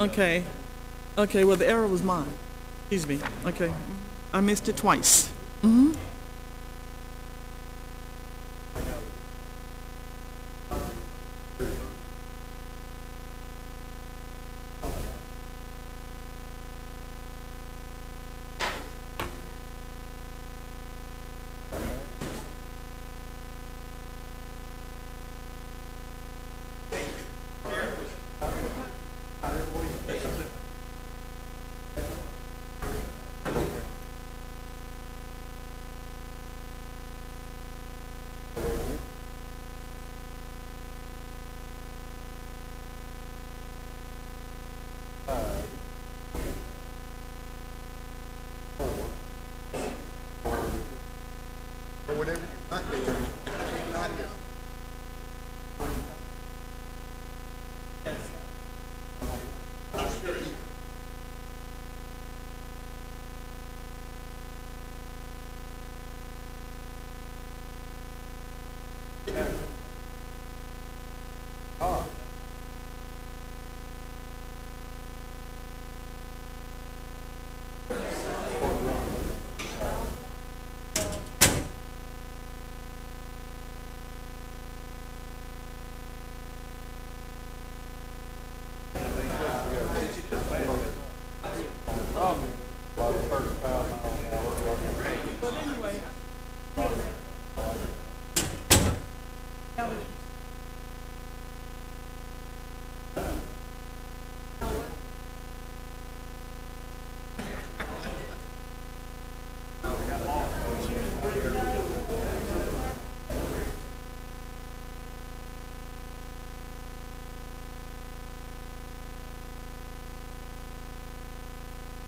Okay. Okay, well, the error was mine. Excuse me. Okay. I missed it twice. Mm-hmm. Or whatever you not do. Not do.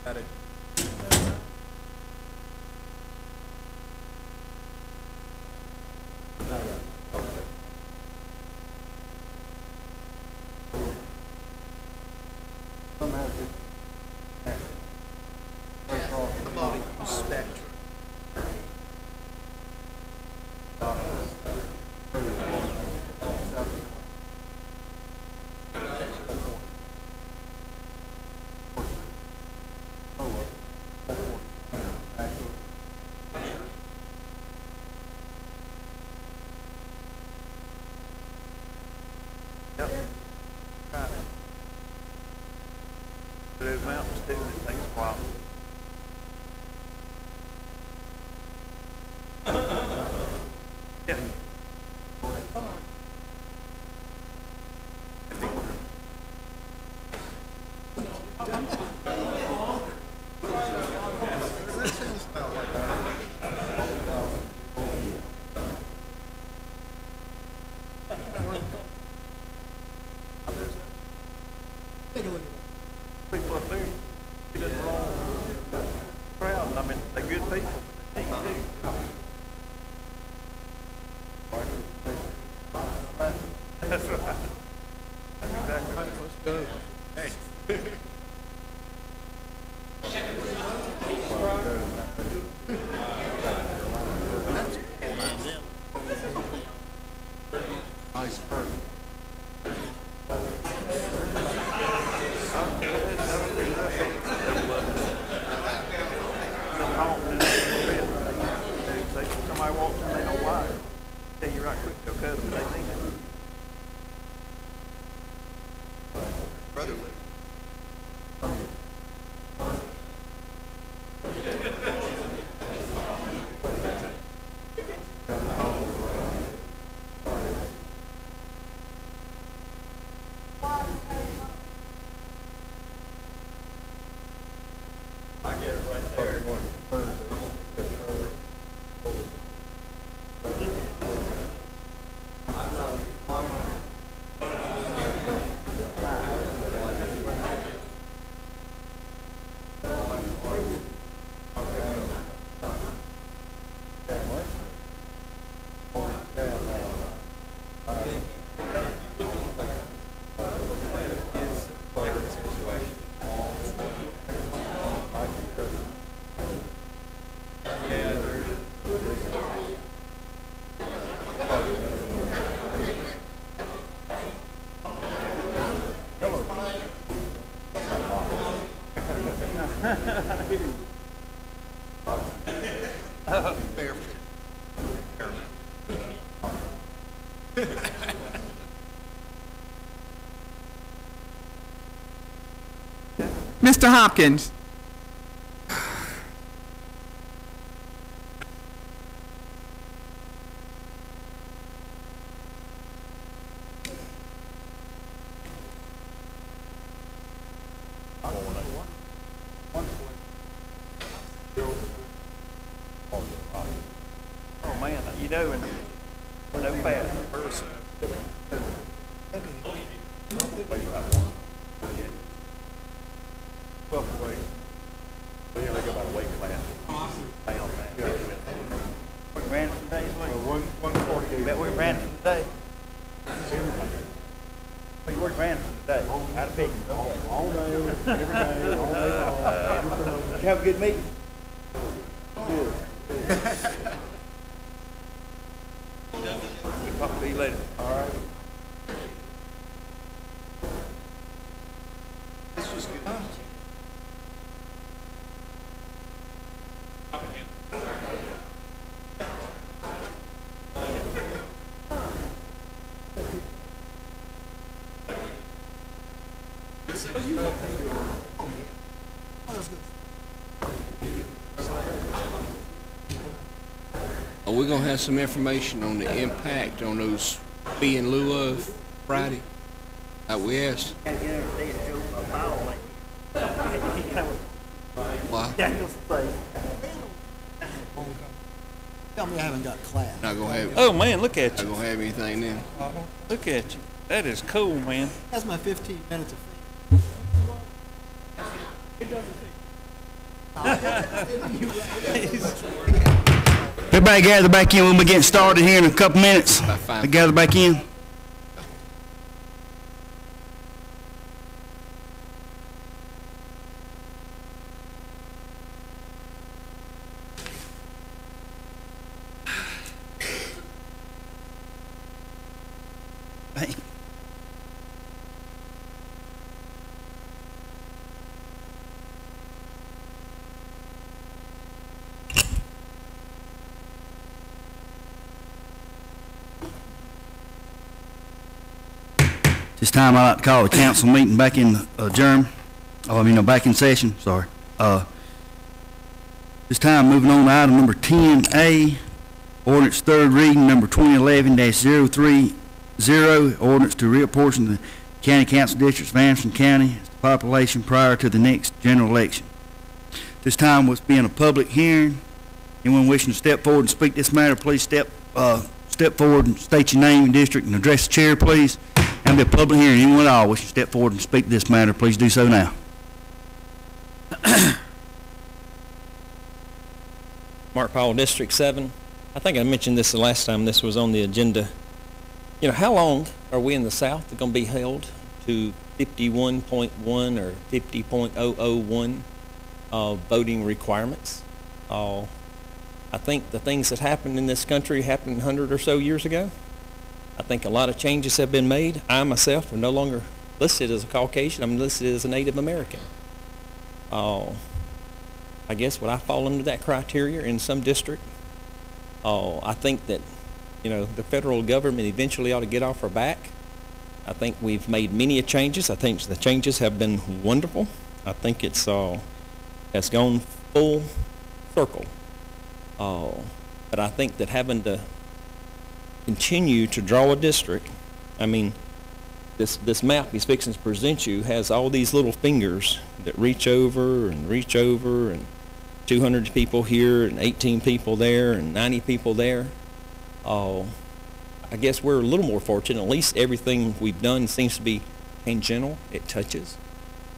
Got it. Spectrum. Yep. Right. But those mountains too, it takes a while. Yeah. People up there, he doesn't roll crowd. I mean, they're good people, but they think too. That's right. That's exactly right. Let's go. Hey. Nice bird. Somebody walks in, they know why. Tell you right quick, they'll cut them, they think it. Brotherly. Mr. Hopkins. Oh man, you know, and no fat person. Welterweight. We only go by weight class. We ran it today. 140. Bet we ran it today. We ran it today. Out of picking. All day, every day, all day long. Did you have a good meeting? Good. We'll talk to you later. All right. This was good. We're going to have some information on the impact on those be in lieu of Friday out west. Why? Tell me I haven't got class. Not going to have, Oh man, look at not you. going to have anything then. Look at you. That is cool, man. That's my 15 minutes of Everybody gather back in. We'll be getting started here in a couple minutes. About 5. Gather back in. Hey. This time I'd like to call the council meeting back in back in session, sorry. This time moving on to item number 10A, ordinance third reading number 2011-030, ordinance to reapportion the county council districts of Anderson County as the population prior to the next general election. This time was being a public hearing. Anyone wishing to step forward and speak this matter, please step forward and state your name and district and address the chair, please. And be a public hearing. Anyone at all wishing to step forward and speak to this matter, please do so now. Mark Powell, District 7. I think I mentioned this the last time this was on the agenda. You know, how long are we in the South going to be held to 51.1 or 50.001 voting requirements? I think the things that happened in this country happened 100 or so years ago. I think a lot of changes have been made. I myself am no longer listed as a Caucasian. I'm listed as a Native American. I guess would I fall under that criteria in some district? I think that, you know, the federal government eventually ought to get off our back. I think we've made many changes. I think the changes have been wonderful. I think it's has gone full circle. But I think that having to continue to draw a district, I mean, this map he's fixing to present you has all these little fingers that reach over and 200 people here and 18 people there and 90 people there. I guess we're a little more fortunate. At least everything we've done seems to be tangential. It touches.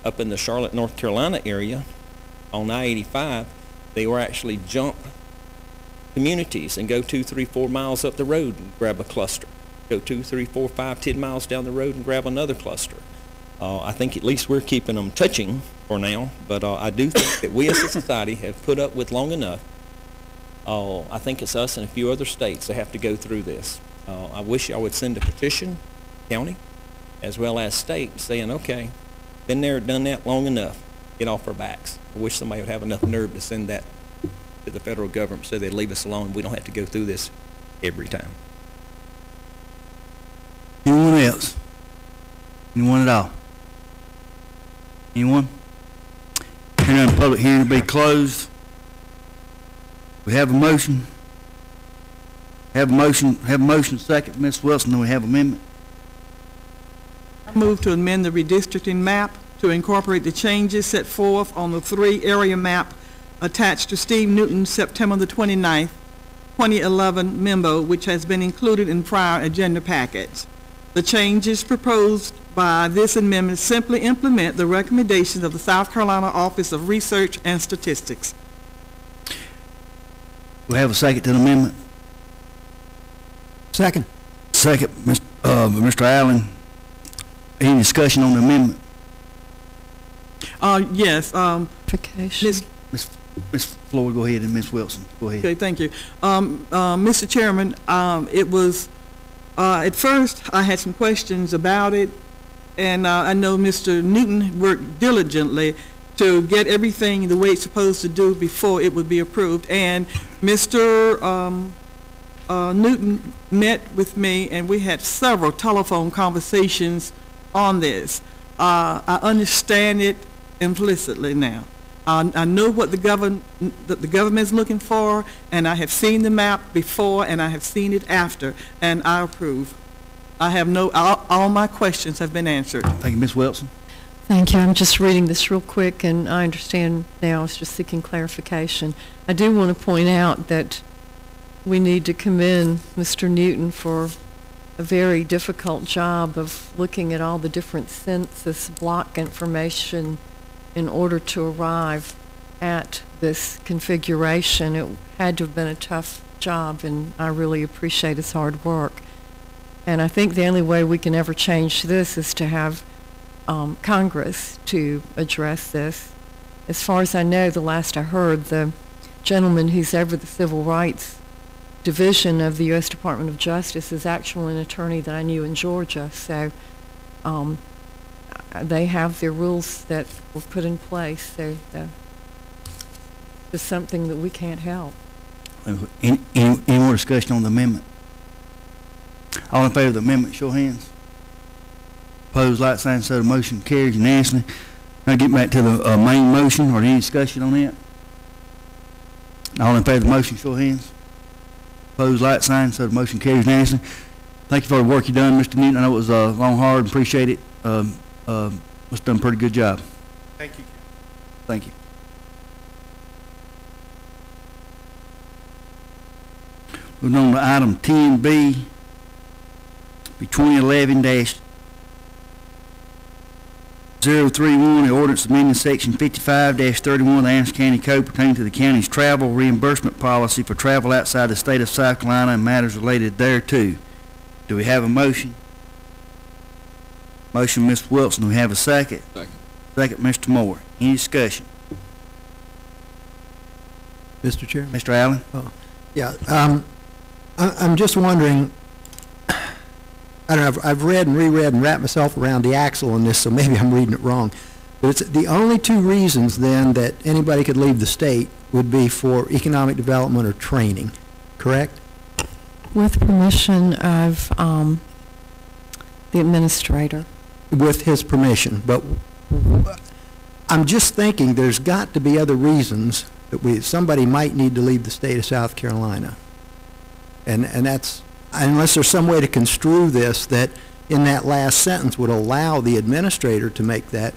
Up in the Charlotte, North Carolina area on I-85, they were actually jump communities and go 2, 3, 4 miles up the road and grab a cluster. Go 2, 3, 4, 5, 10 miles down the road and grab another cluster. I think at least we're keeping them touching for now, but I do think that we as a society have put up with long enough. I think it's us and a few other states that have to go through this. I wish I would send a petition, county, as well as state, saying, okay, been there, done that long enough. get off our backs. I wish somebody would have enough nerve to send that to the federal government so they'd leave us alone. We don't have to go through this every time. Anyone else? Anyone at all? Anyone? Hearing none, public hearing will be closed. We have a motion. Have a motion second, Ms. Wilson, then we have amendment. I move to amend the redistricting map to incorporate the changes set forth on the 3-area map attached to Steve Newton's September the 29th, 2011 memo, which has been included in prior agenda packets. The changes proposed by this amendment simply implement the recommendations of the South Carolina Office of Research and Statistics. We have a second to the amendment. Second. Second, Mr. Allen. Any discussion on the amendment? Yes. Ms. Floyd, go ahead, and Ms. Wilson, go ahead. Okay, thank you. Mr. Chairman, it was, at first, I had some questions about it, and I know Mr. Newton worked diligently to get everything the way it's supposed to do before it would be approved. And Mr. Newton met with me, and we had several telephone conversations on this. I understand it implicitly now. I know what the government is looking for, and I have seen the map before, and I have seen it after, and I approve. I have all my questions have been answered. Thank you, Ms. Wilson. Thank you. I'm just reading this real quick, and I understand now. I was just seeking clarification. I do want to point out that we need to commend Mr. Newton for a very difficult job of looking at all the different census block information in order to arrive at this configuration. It had to have been a tough job, and I really appreciate his hard work. And I think the only way we can ever change this is to have Congress to address this. As far as I know, the last I heard, the gentleman who's over the Civil Rights Division of the U.S. Department of Justice is actually an attorney that I knew in Georgia. So they have their rules that were put in place. So it's something that we can't help. Any more discussion on the amendment? All in favor of the amendment, show of hands. Opposed, like sign, so the motion carries unanimously. Now get back to the main motion, or any discussion on that? All in favor of the motion, show of hands. Opposed, like sign, so the motion carries unanimously. Thank you for the work you done, Mr. Newton. I know it was long, hard, and appreciate it. It's done a pretty good job. Thank you. Thank you. Moving on to item 10B, 2011-031, the ordinance amending section 55-31 of the Anderson County Code pertaining to the county's travel reimbursement policy for travel outside the state of South Carolina and matters related thereto. Do we have a motion? Motion, Ms. Wilson. Do we have a second? Second. Second, Mr. Moore. Any discussion? Mr. Chairman? Mr. Allen? Yeah, I'm just wondering, I don't know, I've read and reread and wrapped myself around the axle on this, so maybe I'm reading it wrong. But it's the only two reasons then that anybody could leave the state would be for economic development or training, correct? With permission of the administrator. With his permission, but I'm just thinking there's got to be other reasons that somebody might need to leave the state of South Carolina. And that's, unless there's some way to construe this that in that last sentence would allow the administrator to make that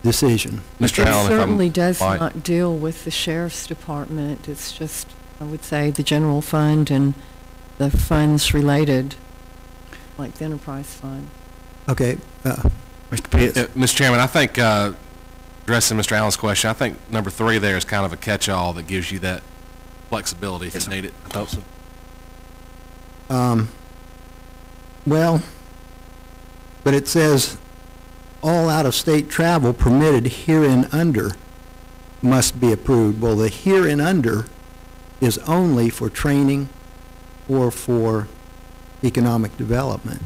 decision. Mr. Allen, it certainly does not deal with the sheriff's department. It's just, I would say, the general fund and the funds related, like the enterprise fund. Okay. Mr. Pitts. Mr. Chairman, I think, addressing Mr. Allen's question, I think number 3 there is kind of a catch-all that gives you that flexibility if it's needed. I thought so. Well, but it says all out-of-state travel permitted herein under must be approved. Well, the herein under is only for training or for economic development.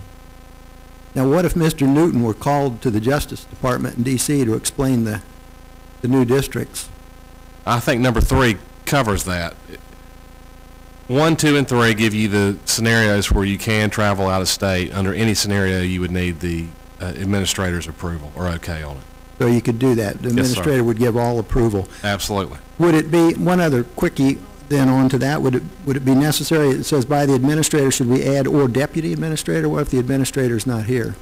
Now, what if Mr. Newton were called to the Justice Department in D.C. to explain the the new districts. I think number 3 covers that. 1, 2, and 3 give you the scenarios where you can travel out of state. Under any scenario, you would need the administrator's approval or okay on it. So you could do that. The Yes, sir. administrator would give all approval. Absolutely. Would it be, one other quickie then on to that, would it be necessary, it says by the administrator, should we add or deputy administrator? What if the administrator's not here?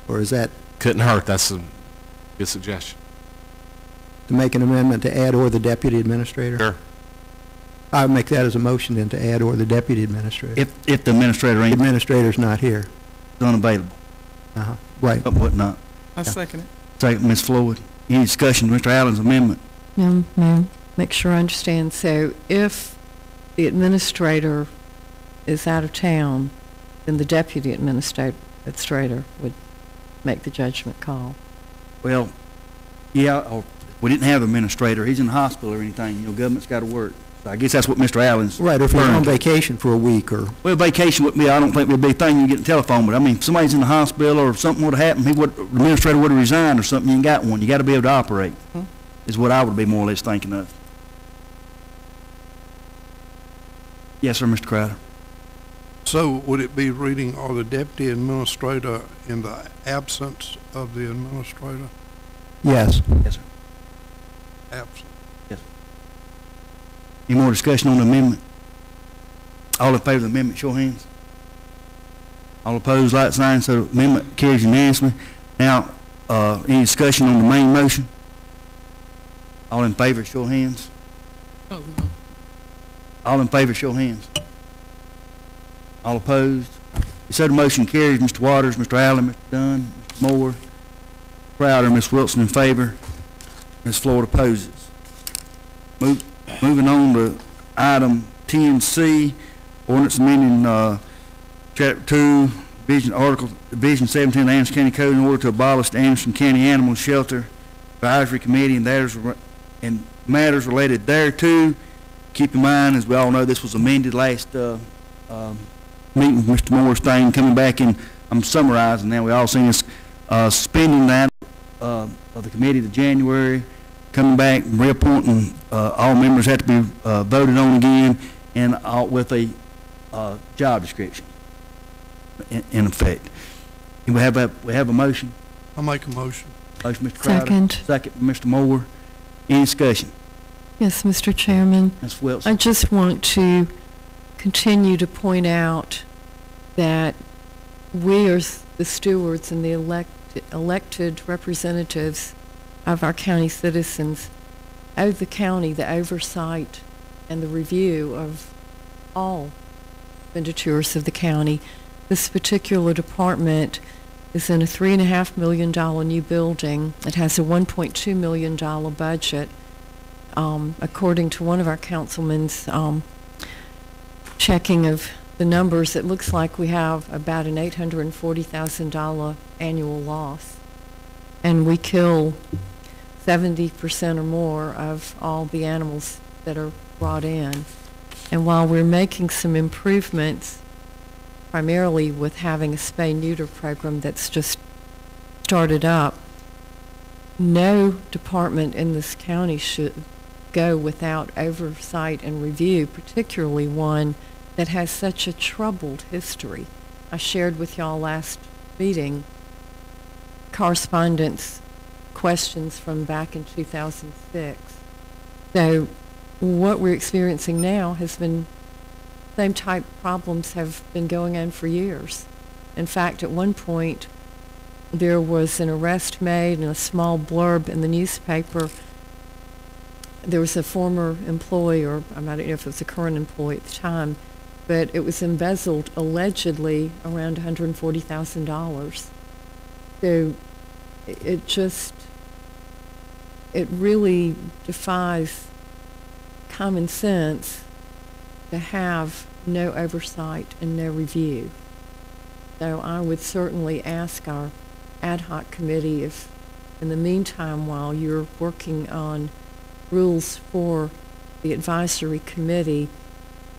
Or is that Couldn't hurt. That's a good suggestion. to make an amendment to add or the deputy administrator? Sure. I would make that as a motion then to add or the deputy administrator. If the administrator The ain't administrator's not here. unavailable, Right. or whatnot. I second it. Second, Ms. Floyd. Any discussion, Mr. Allen's amendment? No, make sure I understand. So if the administrator is out of town, then the deputy administrator would make the judgment call. Well, yeah, or we didn't have the administrator. He's in the hospital or anything. You know, government's got to work. So I guess that's what Mr. Allen's. Right, or if you're on referring to. vacation for a week or, Well, vacation would be, I don't think would be a thing you get the telephone, but I mean, if somebody's in the hospital or if something would have happened, the administrator would have resigned or something, you ain't got one. You got to be able to operate, is what I would be more or less thinking of. Yes, sir, Mr. Crowder. So would it be reading or the deputy administrator in the absence of the administrator? yes. Yes, sir. Absent. Any more discussion on the amendment? All in favor of the amendment, show of hands. All opposed, like sign, so the amendment carries unanimously. Now, any discussion on the main motion? All in favor, show of hands. All in favor, show of hands. All opposed? So the motion carries. Mr. Waters, Mr. Allen, Mr. Dunn, Mr. Moore, Crowder, Ms. Wilson in favor. Ms. Floyd opposes. Moving on to item 10C, ordinance amending Chapter 2, Division 17 of the Anderson County Code in order to abolish the Anderson County Animal Shelter Advisory Committee and matters related thereto. Keep in mind, as we all know, this was amended last meeting with Mr. Moore's thing, coming back in, I'm summarizing now, we all seen this, suspending that of the committee to January, coming back and reappointing, all members have to be voted on again, and with a job description in effect. And we have a motion. I'll make a motion. Motion, Mr. Crowder. Second. Second, Mr. Moore. Any discussion? Yes, Mr. Chairman. Ms. Wilson. I just want to continue to point out that we are the stewards and the elected representatives of our county citizens owe the county the oversight and the review of all expenditures of the county. This particular department is in a $3.5 million new building. It has a $1.2 million budget. According to one of our councilmen's checking of the numbers, it looks like we have about an $840,000 annual loss. And we kill 70% or more of all the animals that are brought in. And while we're making some improvements, primarily with having a spay-neuter program that's just started up, no department in this county should go without oversight and review, particularly one that has such a troubled history. I shared with y'all last meeting correspondence questions from back in 2006. So what we're experiencing now has been, same type problems have been going on for years. In fact, at one point, there was an arrest made and a small blurb in the newspaper. There was a former employee, or I don't know if it was a current employee at the time, but it was embezzled allegedly around $140,000. So it really defies common sense to have no oversight and no review. So I would certainly ask our ad hoc committee if, in the meantime, while you're working on rules for the advisory committee,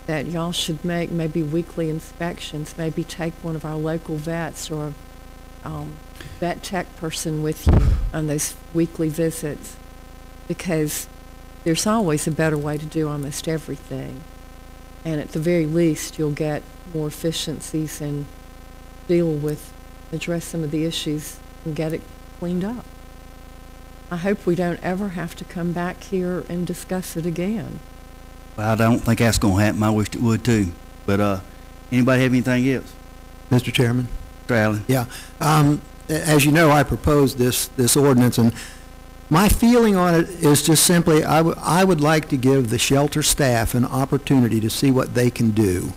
that y'all should make maybe weekly inspections, maybe take one of our local vets or a vet tech person with you on those weekly visits because there's always a better way to do almost everything. And at the very least, you'll get more efficiencies and address some of the issues and get it cleaned up. I hope we don't ever have to come back here and discuss it again. Well, I don't think that's gonna happen. I wish it would too. But, anybody have anything else? Mr. Chairman? Mr. Allen? Yeah. As you know, I proposed this ordinance, and my feeling on it is just simply I would like to give the shelter staff an opportunity to see what they can do.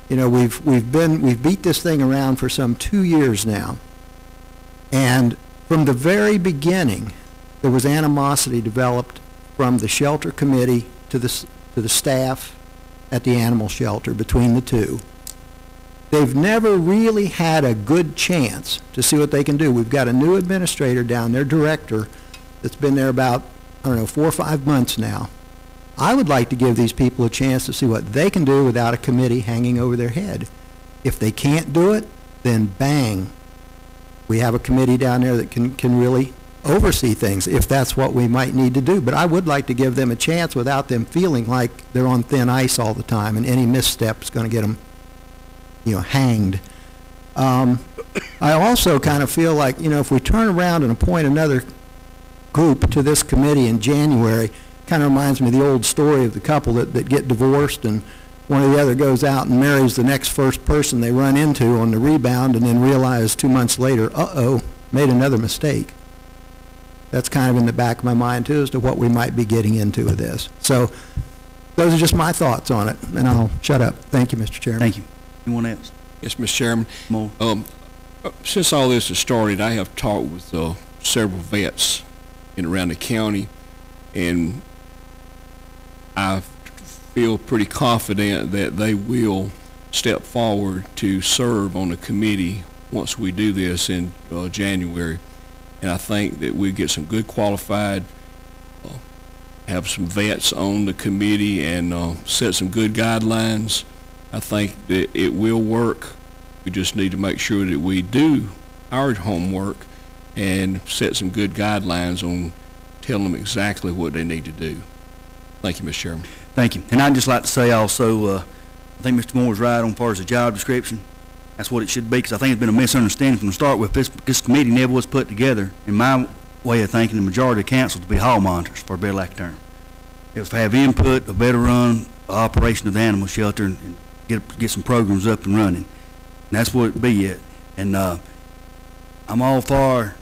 You know, we've beat this thing around for some 2 years now, and from the very beginning, there was animosity developed from the shelter committee to the staff at the animal shelter between the two. They've never really had a good chance to see what they can do. We've got a new administrator down there, director, that's been there about, I don't know, 4 or 5 months now. I would like to give these people a chance to see what they can do without a committee hanging over their head. If they can't do it, then bang. We have a committee down there that can really oversee things, if that's what we might need to do. But I would like to give them a chance without them feeling like they're on thin ice all the time and any misstep is going to get them, hanged. I also kind of feel like, if we turn around and appoint another group to this committee in January, kind of reminds me of the old story of the couple that get divorced, and one or the other goes out and marries the next first person they run into on the rebound, and then realize 2 months later, uh-oh, made another mistake. That's kind of in the back of my mind, too, as to what we might be getting into with this. So those are just my thoughts on it, and I'll shut up. Thank you, Mr. Chairman. Thank you. Anyone else? Yes, Mr. Chairman. More. Since all this has started, I have talked with several vets in around the county, and I feel pretty confident that they will step forward to serve on the committee once we do this in January. And I think that we get some good qualified, have some vets on the committee and set some good guidelines. I think that it will work. We just need to make sure that we do our homework and set some good guidelines on telling them exactly what they need to do. Thank you, Mr. Chairman. Thank you. And I'd just like to say also, I think Mr. Moore is right on far as the job description. That's what it should be, because I think it's been a misunderstanding from the start with this committee never was put together, in my way of thinking, the majority of council to be hall monitors, for a better lack of term. It was to have input, a better run operation of the animal shelter, and get some programs up and running. And that's what it be it. And I'm all for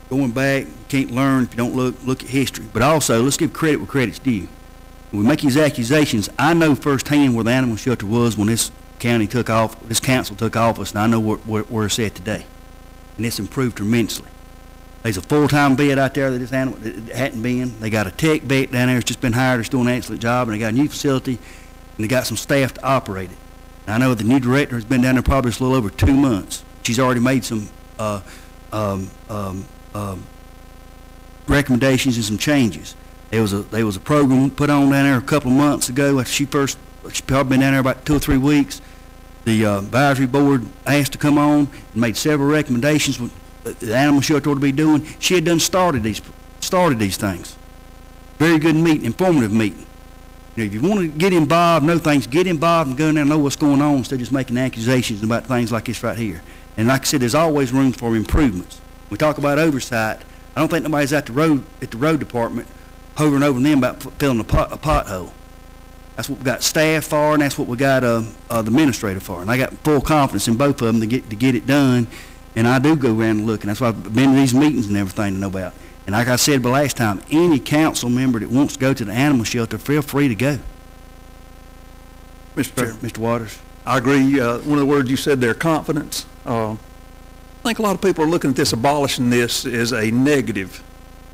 going back. You can't learn if you don't look at history. But also, let's give credit where credit's due. When we make these accusations, I know firsthand where the animal shelter was when this county took off, this council took office, and I know where it's at today. And it's improved tremendously. There's a full-time vet out there that hadn't been. They got a tech vet down there that's just been hired, that's doing an excellent job, and they got a new facility, and they got some staff to operate it. And I know the new director has been down there probably just a little over 2 months. She's already made some recommendations and some changes. There was a program put on down there a couple of months ago after she's probably been down there about 2 or 3 weeks. The advisory board asked to come on and made several recommendations what the animal shelter ought to be doing. She had done started these things. Very good meeting, informative meeting. If you want to get involved, know things, get involved and go in there and know what's going on instead of just making accusations about things like this right here. And like I said, there's always room for improvements. We talk about oversight. I don't think nobody's at the road department hovering over them about filling a pothole. That's what we got staff for, and that's what we got the administrator for. And I got full confidence in both of them to get it done. And I do go around and look, and that's why I've been to these meetings and everything to know about. And like I said the last time, any council member that wants to go to the animal shelter, feel free to go. Mr. Waters. I agree. One of the words you said there, confidence. I think a lot of people are looking at this, abolishing this, as a negative,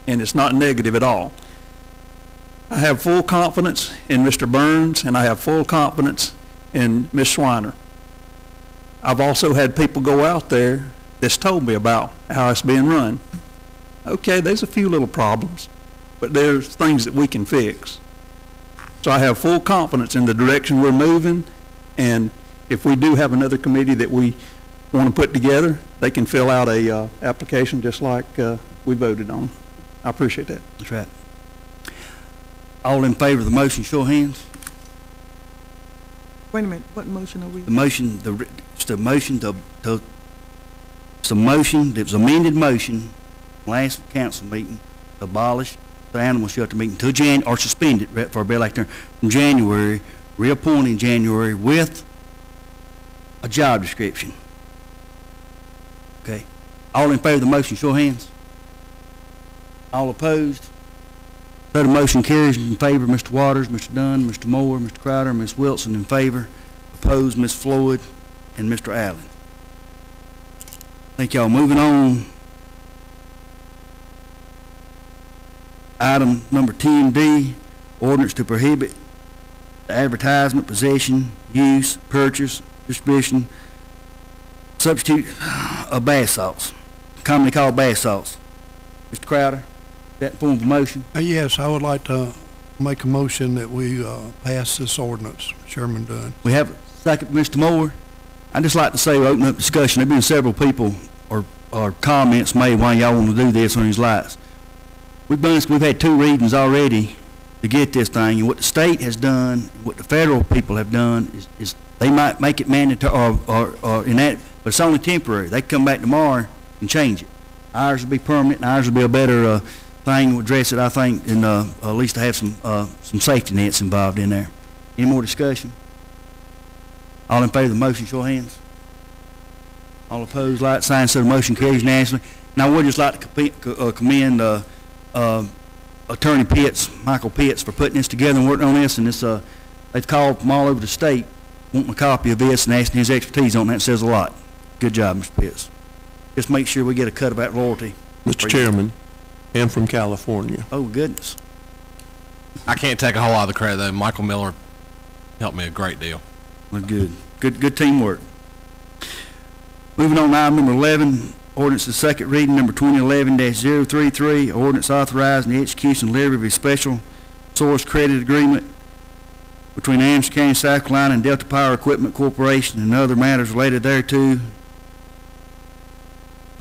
and it's not negative at all. I have full confidence in Mr. Burns, and I have full confidence in Ms. Schweiner. I've also had people go out there that's told me about how it's being run. Okay, there's a few little problems, but there's things that we can fix. So I have full confidence in the direction we're moving, and if we do have another committee that we want to put together, they can fill out a application just like we voted on. I appreciate that. That's right. All in favor of the motion, show of hands. Wait a minute, what motion are we? The motion, it's the motion it's a motion, it was amended motion, last council meeting, to abolish the animal shelter meeting till or suspend it for a bill like term from January, reappoint in January with a job description. Okay. All in favor of the motion, show of hands. All opposed? So the motion carries in favor, Mr. Waters, Mr. Dunn, Mr. Moore, Mr. Crowder, Ms. Wilson in favor. Opposed, Ms. Floyd and Mr. Allen. Thank y'all. Moving on. Item number 10D, ordinance to prohibit the advertisement, possession, use, purchase, distribution, substitute of bath salts, commonly called bath salts. Mr. Crowder, that form of motion? Yes, I would like to make a motion that we pass this ordinance. Chairman Dunn. We have a second, Mr. Moore. I'd just like to say, open up discussion. There have been several people or comments made why y'all want to do this on these lights. We've had 2 readings already to get this thing, and what the state has done, what the federal people have done is they might make it mandatory or enact, but it's only temporary. They can come back tomorrow and change it. Ours will be permanent, and ours will be a better thing to address it, I think, and at least to have some safety nets involved in there. Any more discussion? All in favor of the motion, show of hands. All opposed, like sign, so the motion carries unanimously. Now, I would just like to commend Attorney Pitts, Michael Pitts, for putting this together and working on this. And this, they've called from all over the state wanting a copy of this and asking his expertise on that. It says a lot. Good job, Mr. Pitts. Just make sure we get a cut of that royalty. Mr. Chairman, and from California. Oh, goodness. I can't take a whole lot of the credit, though. Michael Miller helped me a great deal. Well, good. Good teamwork. Moving on to item number 11, ordinance the second reading, number 2011-033, ordinance authorizing the execution and delivery of a special source credit agreement between Anderson County, South Carolina, and Delta Power Equipment Corporation and other matters related thereto.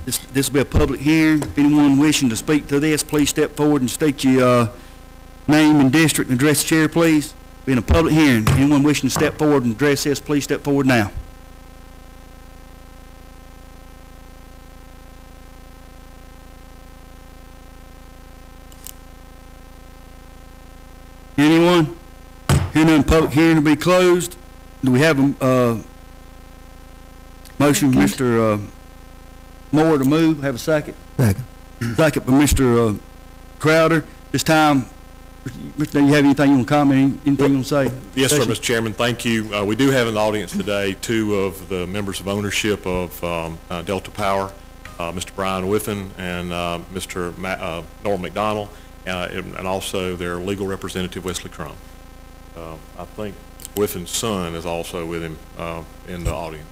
This will be a public hearing. If anyone wishing to speak to this, please step forward and state your name and district and address the chair, please. Being a public hearing, anyone wishing to step forward and address this, please step forward now. Anyone? Hearing none, public hearing to be closed. Do we have a motion, Mr. Moore, to move? Have a second? Second. Second by Mr. Crowder. This time, Mr. Do you have anything you want to comment, anything you want to say? Yes, sir, Mr. Chairman. Thank you. We do have in the audience today 2 of the members of ownership of Delta Power, Mr. Brian Whiffen and Mr. Norm McDonald, and also their legal representative, Wesley Crum. I think Whiffen's son is also with him in the audience.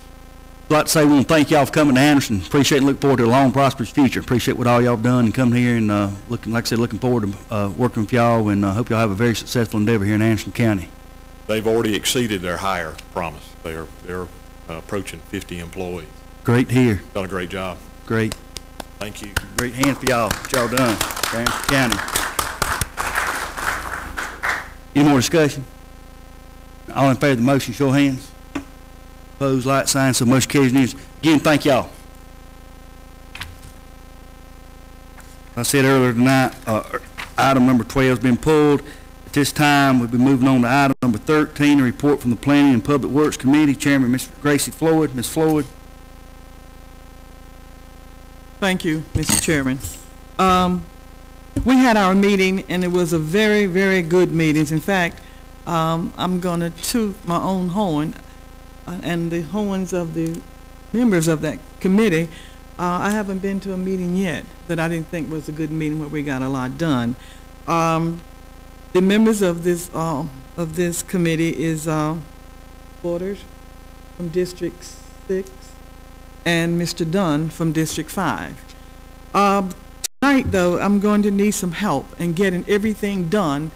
I'd like to say we want to thank y'all for coming to Anderson. Appreciate and look forward to a long, prosperous future. Appreciate what all y'all have done and coming here and like I said, looking forward to working with y'all, and hope y'all have a very successful endeavor here in Anderson County. They've already exceeded their hire promise. They're approaching 50 employees. Great to hear. Done a great job. Great. Thank you. Great hand for y'all. What y'all done for Anderson County. Any more discussion? All in favor of the motion, show of hands. Opposed, like sign, so motion carries unanimously. Again, thank y'all. I said earlier tonight, item number 12 has been pulled. At this time, we'll be moving on to item number 13, a report from the Planning and Public Works Committee. Chairman, Ms. Gracie Floyd. Ms. Floyd. Thank you, Mr. Chairman. We had our meeting, and it was a very, very good meeting. In fact, I'm going to toot my own horn and the horns of the members of that committee. I haven't been to a meeting yet that I didn't think was a good meeting where we got a lot done. The members of this committee is Waters from District 6 and Mr. Dunn from District 5. Tonight, though, I'm going to need some help in getting everything done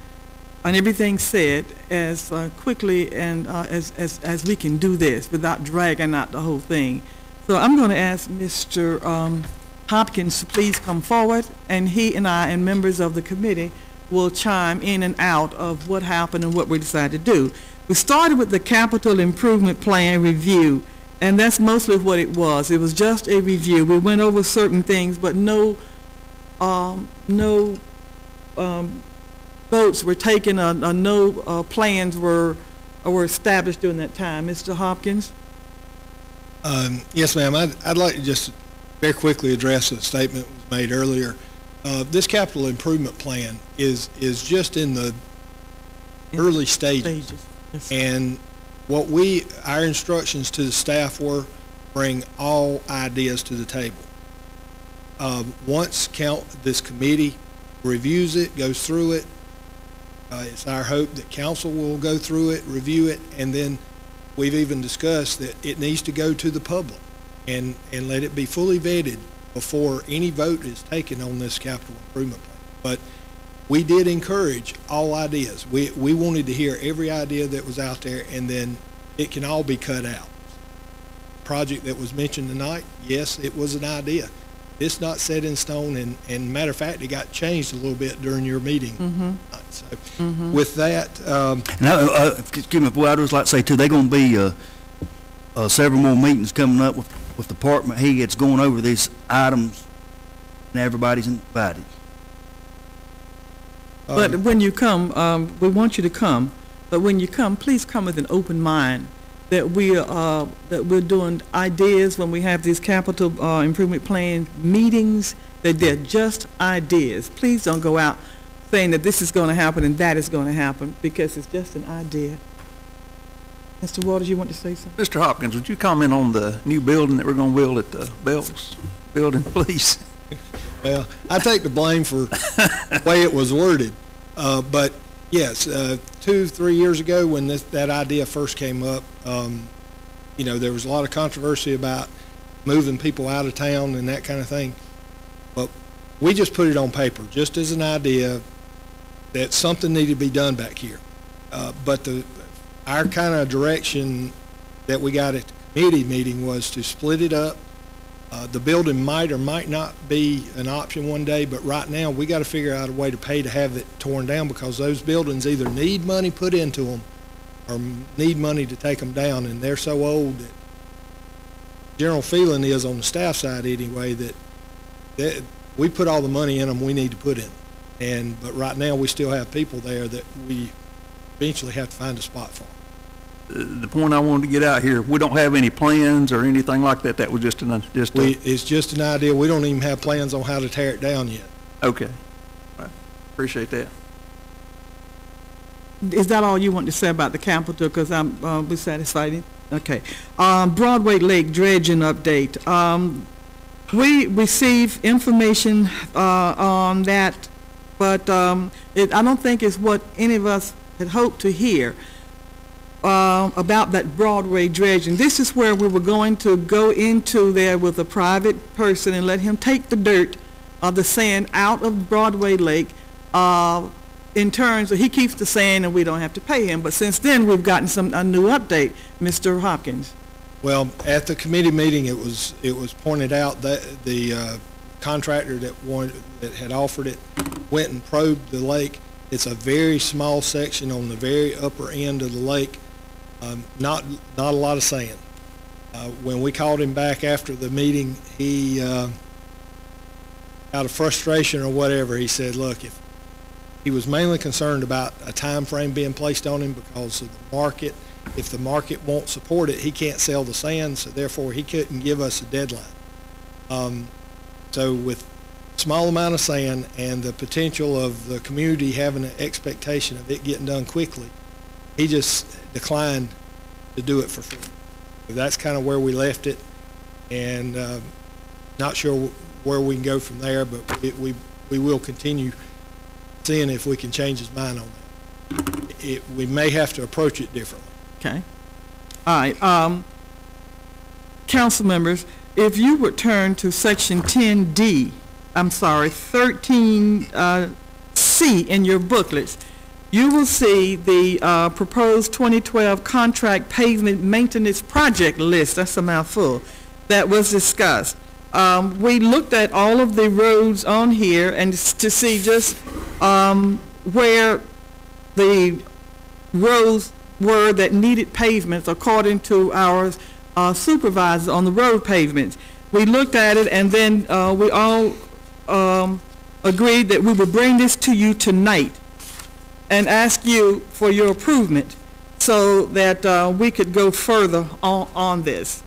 and everything said as quickly and as we can do this without dragging out the whole thing. So I'm going to ask Mr. Hopkins to please come forward, and he and I and members of the committee will chime in and out of what happened and what we decided to do. We started with the capital improvement plan review, and that's mostly what it was. It was just a review. We went over certain things, but no votes were taken, no plans were established during that time. Mr. Hopkins? Yes, ma'am. I'd like to just very quickly address a statement that was made earlier. This capital improvement plan is just in the early stages. Yes. And what our instructions to the staff were, bring all ideas to the table. Once this committee reviews it, goes through it, it's our hope that council will go through it, review it, and then we've even discussed that it needs to go to the public and let it be fully vetted before any vote is taken on this capital improvement plan. But we did encourage all ideas. We wanted to hear every idea that was out there, and then it can all be cut out. Project that was mentioned tonight, yes, it was an idea. It's not set in stone, and matter of fact, it got changed a little bit during your meeting. Mm-hmm. So with that, Excuse me, boy, I'd just like to say too, they're going to be several more meetings coming up with department heads going over these items, and everybody's invited. But when you come, we want you to come, but when you come, please come with an open mind that we're doing ideas when we have these capital improvement plan meetings, that they're just ideas. Please don't go out saying that this is going to happen and that is going to happen, because it's just an idea. Mr. Waters, you want to say something? Mr. Hopkins, would you comment on the new building that we're going to build at the Bells building, please? Well, I take the blame for the way it was worded. But yes, 2-3 years ago when that idea first came up, there was a lot of controversy about moving people out of town and that kind of thing. But we just put it on paper, just as an idea that something needed to be done back here. But our kind of direction that we got at the committee meeting was to split it up. The building might or might not be an option one day, but right now we got to figure out a way to pay to have it torn down, because those buildings either need money put into them or need money to take them down, and they're so old that general feeling is on the staff side anyway that we put all the money in them we need to put in them. But right now we still have people there that we eventually have to find a spot for. The point I wanted to get out here, we don't have any plans or anything like that. That was just it's just an idea. We don't even have plans on how to tear it down yet. Okay. Right. Appreciate that. Is that all you want to say about the capital? Because I'm be satisfied. Okay. Broadway Lake dredging update. We receive information on that, but I don't think it's what any of us had hoped to hear. About that Broadway dredging. This is where we were going to go into there with a private person and let him take the dirt, the sand out of Broadway Lake. In terms of he keeps the sand and we don't have to pay him. But since then we've gotten a new update, Mr. Hopkins. Well, at the committee meeting, it was pointed out that the contractor that had offered it went and probed the lake. It's a very small section on the very upper end of the lake. Not a lot of sand. When we called him back after the meeting, he, out of frustration or whatever, he said, look, if he was mainly concerned about a time frame being placed on him because of the market. If the market won't support it, he can't sell the sand, so therefore he couldn't give us a deadline. So with small amount of sand and the potential of the community having an expectation of it getting done quickly, he just declined to do it for free. So that's kind of where we left it, and not sure where we can go from there, but we will continue seeing if we can change his mind on that. We may have to approach it differently. Okay. All right. Council members, if you would turn to section 13C in your booklets, you will see the proposed 2012 contract pavement maintenance project list. That's a mouthful. That was discussed. We looked at all of the roads on here and to see just where the roads were that needed pavements according to our supervisors on the road pavements. We looked at it, and then we all agreed that we would bring this to you tonight and ask you for your approval so that we could go further on this.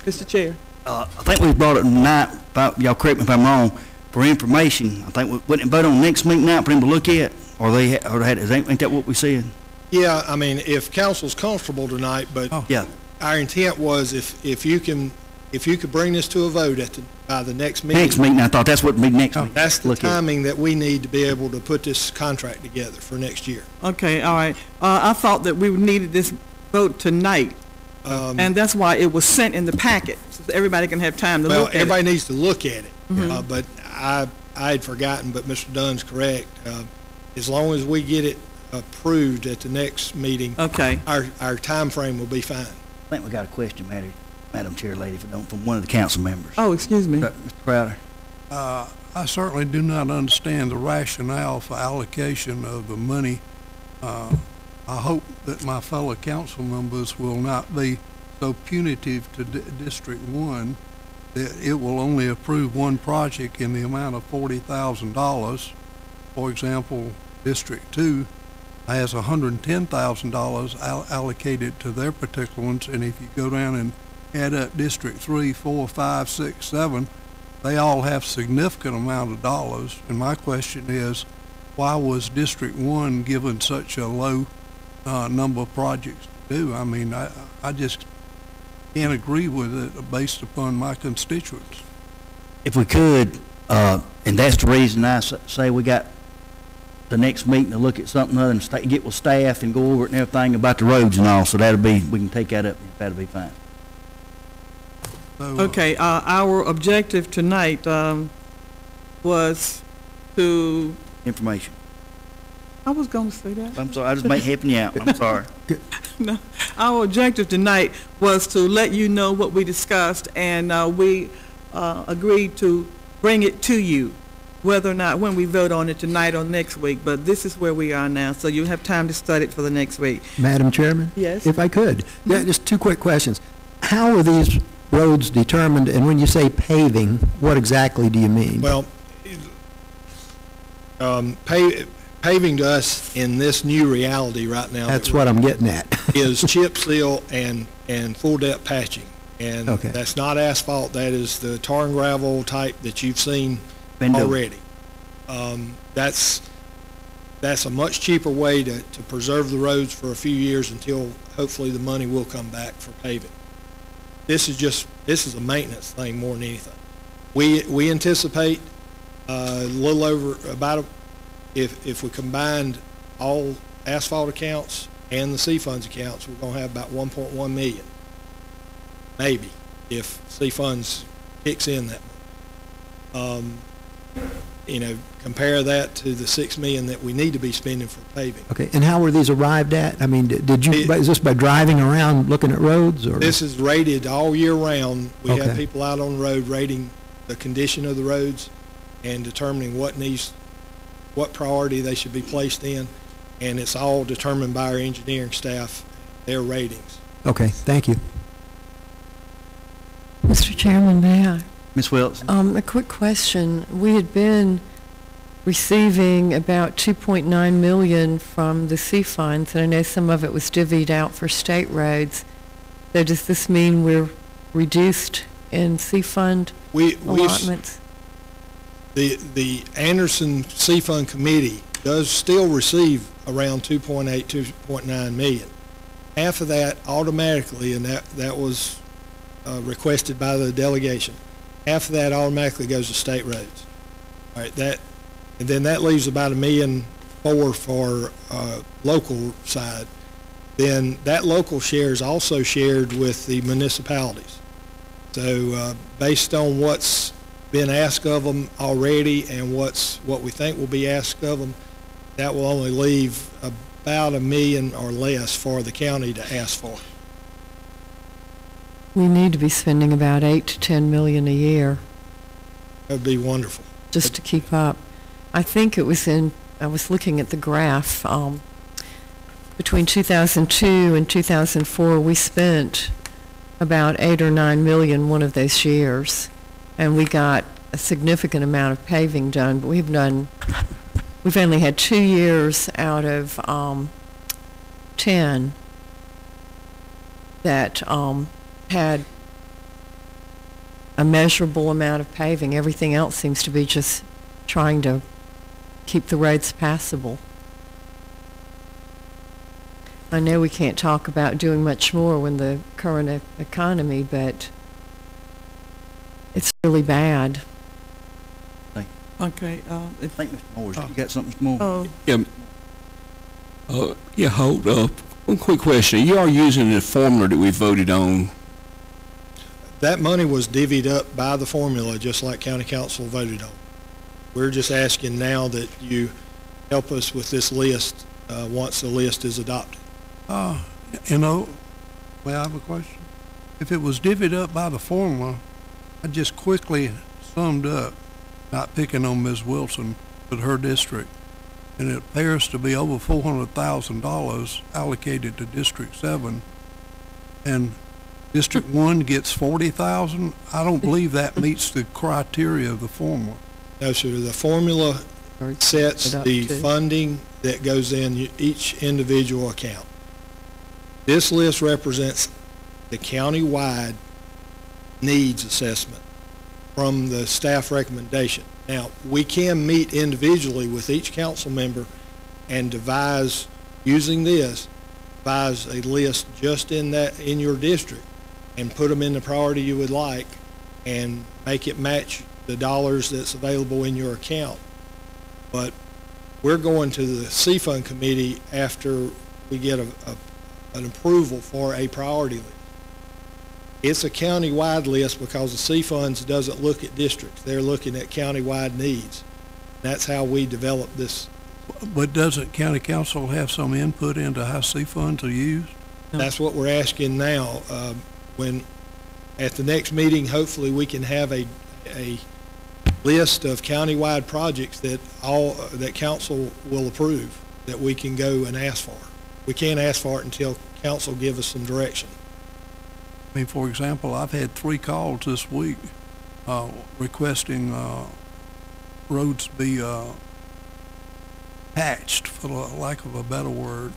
Mr. Chair. I think we brought it tonight, y'all correct me if I'm wrong, for information. I think we wouldn't vote on next meeting now for him to look at, ain't that what we said? Yeah, I mean, if council's comfortable tonight, but Yeah. our intent was if you could bring this to a vote by the next meeting. Next meeting, I thought that's what would be next meeting. That's the Look at it. timing that we need to be able to put this contract together for next year. Okay, all right. I thought that we needed this vote tonight, and that's why it was sent in the packet, so that everybody can have time to Well, look at it. everybody needs to look at it, but I had forgotten, but Mr. Dunn's correct. As long as we get it approved at the next meeting, Okay. our time frame will be fine. I think we got a question, Madam Chair Lady, from one of the council members. Oh, excuse me. Mr. Crowder. I certainly do not understand the rationale for allocation of the money. I hope that my fellow council members will not be so punitive to District 1 that it will only approve one project in the amount of $40,000. For example, District 2 has $110,000 allocated to their particular ones, and if you go down and add up District 3, 4, 5, 6, 7, they all have significant amount of dollars. And my question is, why was District 1 given such a low number of projects to do? I mean, I just can't agree with it based upon my constituents. If we could, and that's the reason I say we got the next meeting to look at something other than get with staff and go over it and everything about the roads and all, so we can take that up, that'll be fine. So, Okay, our objective tonight was to, Information. I was going to say that. I'm sorry, I just helping you out, I'm sorry. No, our objective tonight was to let you know what we discussed, and we agreed to bring it to you, whether or not, when we vote on it tonight or next week. But this is where we are now, so you have time to study it for the next week. Madam Chairman? Yes? If I could, yeah, just two quick questions. How are these roads determined, and when you say paving, what exactly do you mean? Well, paving to us in this new reality right now. That's what I'm getting at. is chip seal and full depth patching. And Okay. that's not asphalt, that is the tar and gravel type that you've seen Been doing. already. That's a much cheaper way to preserve the roads for a few years until hopefully the money will come back for paving. This is a maintenance thing more than anything. We anticipate a little over if we combined all asphalt accounts and the C-Funds accounts, we're gonna have about 1.1 million. Maybe, if C-Funds kicks in that much. Compare that to the 6 million that we need to be spending for paving. Okay, and how were these arrived at? I mean, is this by driving around looking at roads, or? This is rated all year round. We have Okay. people out on the road rating the condition of the roads and determining what priority they should be placed in, and it's all determined by our engineering staff, their ratings. Okay, thank you. Mr. Chairman, may I? Ms. Wilson? A quick question. We had been receiving about 2.9 million from the C-Funds, and I know some of it was divvied out for state roads. So does this mean we're reduced in C-Fund allotments? The Anderson C-Fund Committee does still receive around 2.8, 2.9 million. Half of that automatically, and that was requested by the delegation, half of that automatically goes to state roads. All right, and then that leaves about $1.4 million for local side. Then that local share is also shared with the municipalities. So based on what's been asked of them already and what we think will be asked of them, that will only leave about $1 million or less for the county to ask for. We need to be spending about 8 to 10 million a year That would be wonderful. just to keep up. I think it was in I was looking at the graph. Between 2002 and 2004, we spent about 8 or 9 million one of those years, and we got a significant amount of paving done. But we've only had 2 years out of 10 that had a measurable amount of paving. Everything else seems to be just trying to keep the roads passable. I know we can't talk about doing much more with the current economy, but it's really bad. Okay. I think Mr. Moore's, you got something, Mr. Moore? Yeah, hold up. One quick question. You are using the formula that we voted on. That money was divvied up by the formula, just like county council voted on. We're just asking now that you help us with this list once the list is adopted. You know, may I have a question? If it was divvied up by the formula, I just quickly summed up, not picking on Ms. Wilson, but her district, and it appears to be over $400,000 allocated to District 7, and District 1 gets $40,000. I don't believe that meets the criteria of the formula. No, sir. The formula sets the funding that goes in each individual account. This list represents the county-wide needs assessment from the staff recommendation. Now, we can meet individually with each council member and devise, using this, devise a list just in your district and put them in the priority you would like and make it match the dollars that's available in your account. But we're going to the C-Fund committee after we get an approval for a priority list. It's a county-wide list because the C-Funds doesn't look at districts. They're looking at county-wide needs. That's how we develop this. But doesn't county council have some input into how C-Funds are used? That's what we're asking now. When at the next meeting, hopefully we can have a list of county-wide projects that council will approve that we can go and ask for. We can't ask for it until council give us some direction. I mean, for example, I've had 3 calls this week requesting roads be patched, for the lack of a better word.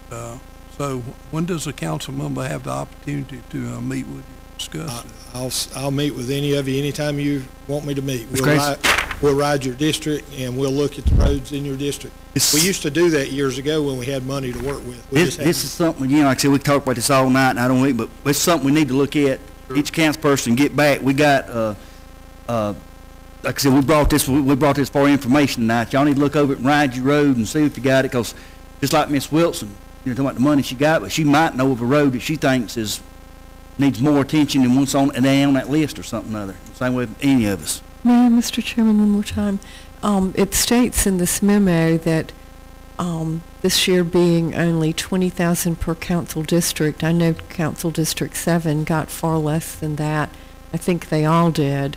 So when does a council member have the opportunity to meet with you, discuss it? I'll meet with any of you anytime you want me to meet. We'll ride your district and we'll look at the roads in your district. We used to do that years ago when we had money to work with. This is something, like I said, we can talk about this all night, and I don't think, but it's something we need to look at. Sure. Each council person get back. We got, like I said, we brought this for information tonight. Y'all need to look over it and ride your road and see if you got it, because just like Miss Wilson, talking about the money she got, but she might know of a road that she thinks needs more attention than what's on that list or something other. Same way with any of us. May I, Mr. Chairman, one more time? It states in this memo that this year being only $20,000 per council district, I know Council District 7 got far less than that. I think they all did.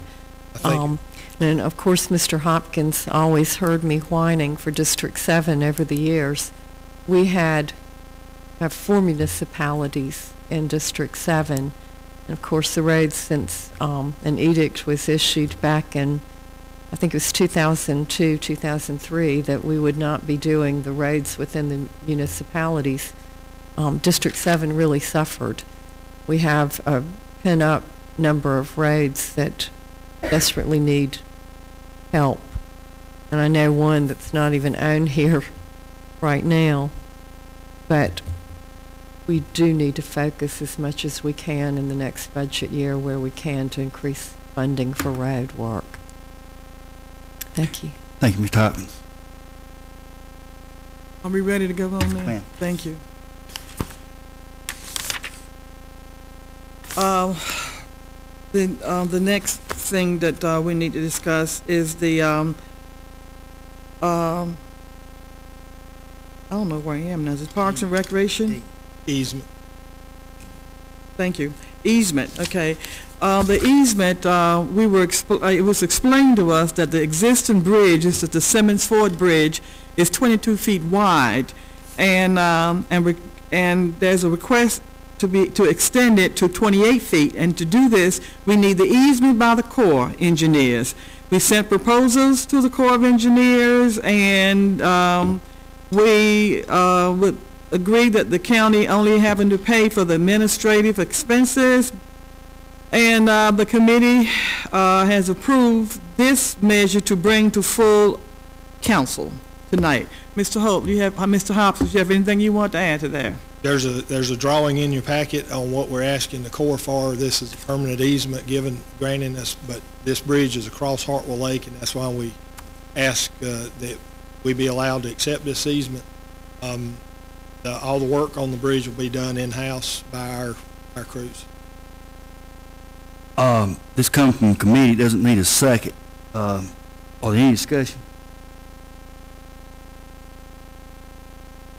And of course, Mr. Hopkins always heard me whining for District 7 over the years. We have 4 municipalities in District 7. And of course, the roads, since an edict was issued back in, I think it was 2002, 2003, that we would not be doing the roads within the municipalities, District 7 really suffered. We have a pin-up number of roads that desperately need help. And I know one that's not even on here right now, but we do need to focus as much as we can in the next budget year where we can to increase funding for road work. Thank you. Thank you, Mr. Hopkins. Are we ready to go on now? Ma'am. Thank you. The next thing that we need to discuss is the I don't know where I am now. Is it Parks and Recreation? Easement. Thank you. Easement, okay. The easement, it was explained to us that the existing bridge, this is the Simmons Ford Bridge, is 22 feet wide, and there's a request to extend it to 28 feet. And to do this, we need the easement by the Corps engineers. We sent proposals to the Corps of Engineers, and we would agree that the county only having to pay for the administrative expenses. And the committee has approved this measure to bring to full council tonight. Mr. Hope, Mr. Hopkins, do you have anything you want to add to that? There's a drawing in your packet on what we're asking the Corps for. This is a permanent easement granting us, but this bridge is across Hartwell Lake, and that's why we ask that we be allowed to accept this easement. All the work on the bridge will be done in-house by our crews. This comes from committee, doesn't need a second. Are there any discussion?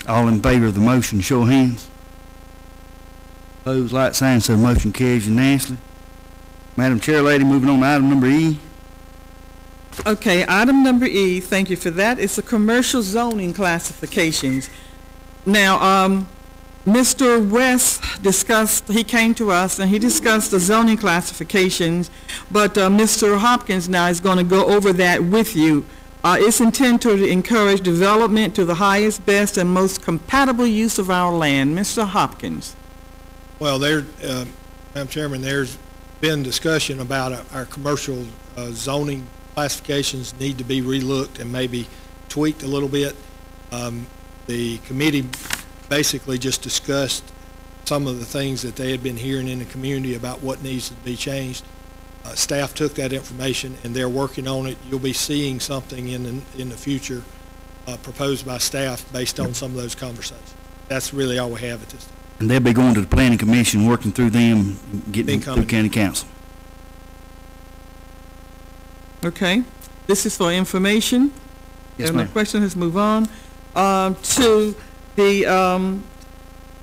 All in favor of the motion, show of hands. Opposed, like sign, so the motion carries unanimously. Madam Chair, lady, moving on to item number E. Okay, item number E, thank you for that. It's the commercial zoning classifications. Now, Mr. West he came to us and he discussed the zoning classifications, but Mr. Hopkins now is going to go over that with you. It's intended to encourage development to the highest, best, and most compatible use of our land. Mr. Hopkins. Well, Madam Chairman, there's been discussion about our commercial zoning classifications need to be relooked and maybe tweaked a little bit. The committee basically just discussed some of the things that they had been hearing in the community about what needs to be changed. Staff took that information and they're working on it. You'll be seeing something in the future proposed by staff based on some of those conversations. That's really all we have at this time. And they'll be going to the planning commission, working through them, getting through county council. Okay, this is for information. Yes, and ma'am. the question is move on to the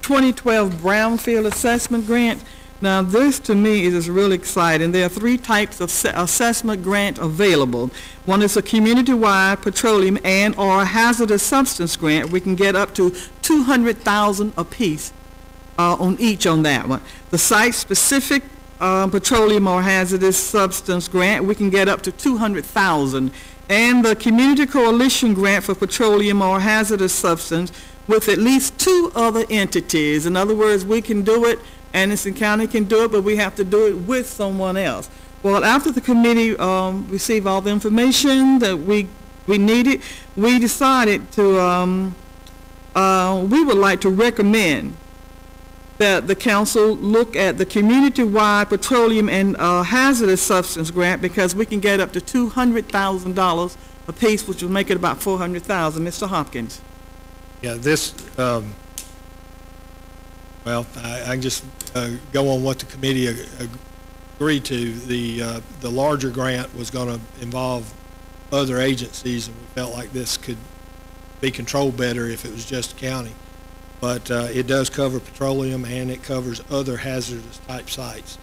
2012 Brownfield Assessment Grant. Now, this to me is really exciting. There are three types of assessment grant available. One is a community-wide petroleum and or hazardous substance grant. We can get up to $200,000 apiece on each on that one. The site-specific petroleum or hazardous substance grant, we can get up to $200,000. And the community coalition grant for petroleum or hazardous substance with at least two other entities. In other words, we can do it, Anderson County can do it, but we have to do it with someone else. Well, after the committee received all the information that we needed, we decided to, we would like to recommend that the council look at the community-wide petroleum and hazardous substance grant, because we can get up to $200,000 apiece, which will make it about $400,000. Mr. Hopkins. Yeah, this, well, I can just go on what the committee agreed to. The larger grant was going to involve other agencies, and we felt like this could be controlled better if it was just county. But it does cover petroleum and it covers other hazardous type sites.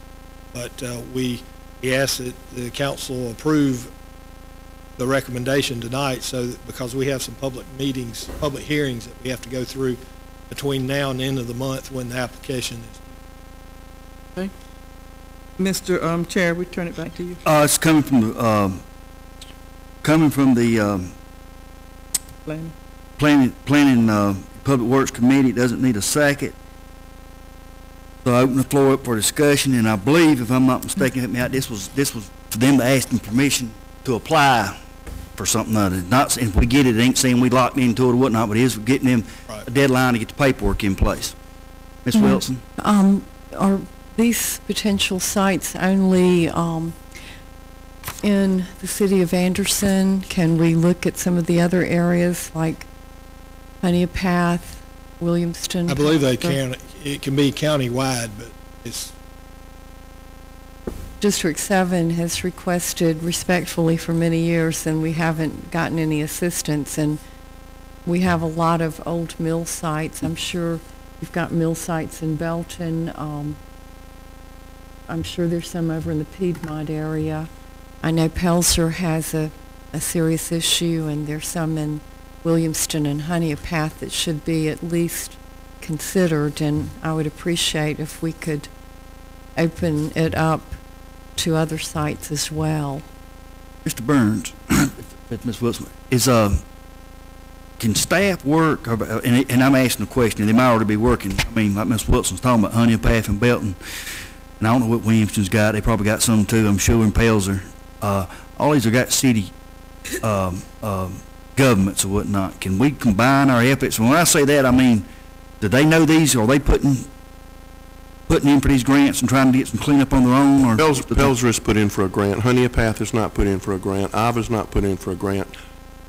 But we ask that the council approve the recommendation tonight, so that, because we have some public meetings, public hearings that we have to go through between now and the end of the month when the application is due. Okay. Mr. Chair, we turn it back to you. It's coming from the planning Public Works Committee. It doesn't need a second. So I open the floor up for discussion, and I believe, if I'm not mistaken, help me out, this was for them to ask them permission to apply for something other. Not, if we get it, it ain't saying we locked into it or whatnot, but it is getting them a deadline to get the paperwork in place. Ms. Wilson? Are these potential sites only in the city of Anderson? Can we look at some of the other areas like Honea Path, Williamston? I believe they can. It can be county-wide, but it's... District 7 has requested respectfully for many years, and we haven't gotten any assistance. And we have a lot of old mill sites. I'm sure you've got mill sites in Belton. I'm sure there's some over in the Piedmont area. I know Pelzer has a serious issue, and there's some in Williamston and Honeypath that should be at least considered, and I would appreciate if we could open it up to other sites as well. Mr. Burns, Ms. Wilson, can staff work, and I'm asking a question, they might already be working, I mean, like Ms. Wilson's talking about Honeypath and Belton, and I don't know what Williamston's got, they probably got some too, I'm sure, in Pelzer. All these have got city governments or whatnot. Can we combine our efforts? And when I say that, I mean, do they know these, or are they putting in for these grants and trying to get some cleanup on their own? Or Pelzer has put in for a grant. Honeypath has not put in for a grant. Iva's not put in for a grant.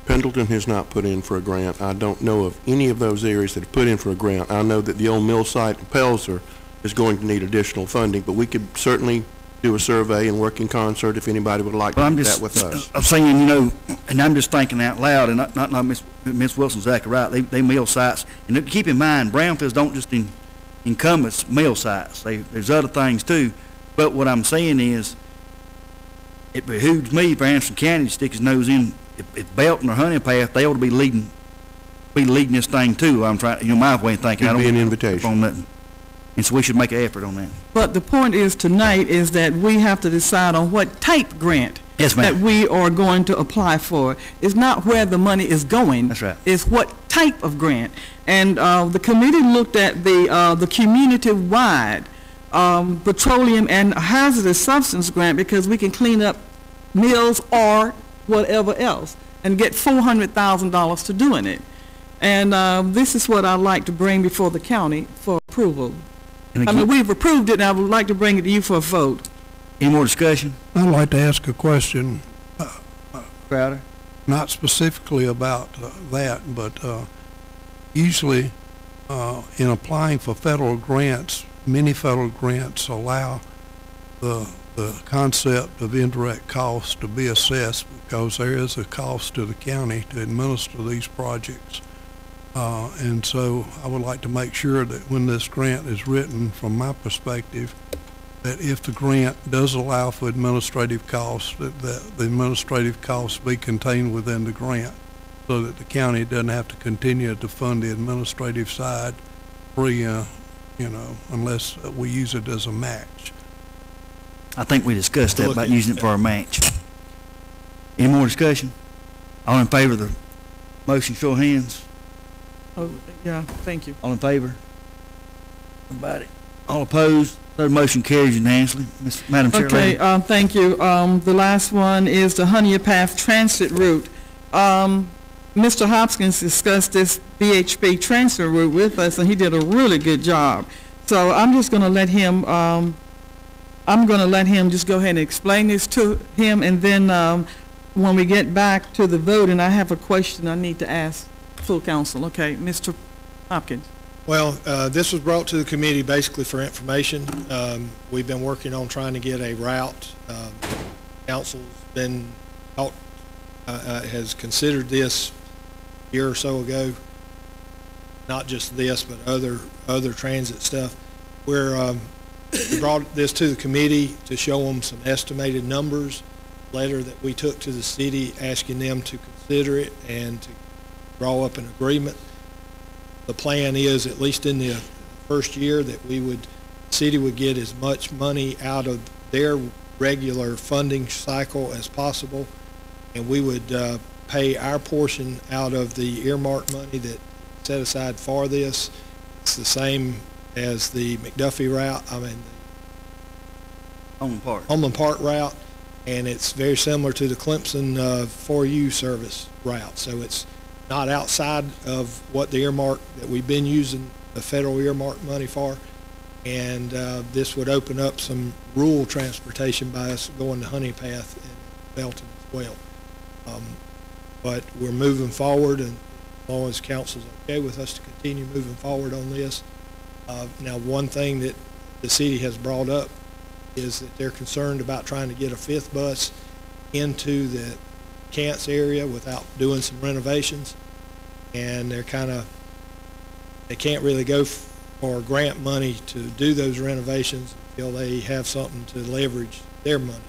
Pendleton has not put in for a grant. I don't know of any of those areas that have put in for a grant. I know that the old mill site in Pelzer is going to need additional funding, but we could certainly do a survey and work in concert if anybody would like to do that with us. I'm saying, you know, and I'm just thinking out loud, and not Ms. Wilson's exactly right. They mill sites, and keep in mind, brownfields don't just encompass mill sites. There's other things too. But what I'm saying is, it behooves me for Anderson County to stick his nose in. If Belton or Honeypath, they ought to be leading this thing too. I'm trying, my way of thinking. It'd be an invitation on nothing. And so we should make an effort on that. But the point is tonight is that we have to decide on what type grant that we are going to apply for. It's not where the money is going. That's right. It's what type of grant. And the committee looked at the community-wide petroleum and hazardous substance grant, because we can clean up mills or whatever else and get $400,000 to doing it. And this is what I'd like to bring before the county for approval. I mean, we've approved it, and I would like to bring it to you for a vote. Any more discussion? I'd like to ask a question. Crowder? Not specifically about that, but usually in applying for federal grants, many federal grants allow the concept of indirect costs to be assessed, because there is a cost to the county to administer these projects. And so I would like to make sure that when this grant is written, from my perspective, that if the grant does allow for administrative costs, that the administrative costs be contained within the grant, so that the county doesn't have to continue to fund the administrative side free, unless we use it as a match. I think we discussed that about using it for our match. Any more discussion? All in favor of the motion, show of hands. Oh, yeah, thank you. All in favor? Nobody. All opposed? Third motion carries unanimously. Madam Chair. Okay, thank you. The last one is the Honeypath Transit Route. Mr. Hopkins discussed this BHP transit route with us, and he did a really good job. So I'm just going to let him. Just go ahead and explain this to him, and then when we get back to the vote, and I have a question I need to ask full council. Okay, Mr. Hopkins. Well, this was brought to the committee basically for information. We've been working on trying to get a route. Council's been has considered this a year or so ago. Not just this, but other transit stuff. We brought this to the committee to show them some estimated numbers. Letter that we took to the city asking them to consider it and to draw up an agreement. The plan is, at least in the first year, that the city would get as much money out of their regular funding cycle as possible, and we would pay our portion out of the earmark money that set aside for this. It's the same as the McDuffie route, Homeland Park route, and it's very similar to the Clemson 4U service route. So it's not outside of what the earmark that we've been using the federal earmark money for, and this would open up some rural transportation by us going to Honeypath and Belton as well. But we're moving forward, and as long as council's okay with us to continue moving forward on this. Now, one thing that the city has brought up is that they're concerned about trying to get a fifth bus into the Cants area without doing some renovations, and they can't really go for grant money to do those renovations. until they have something to leverage their money,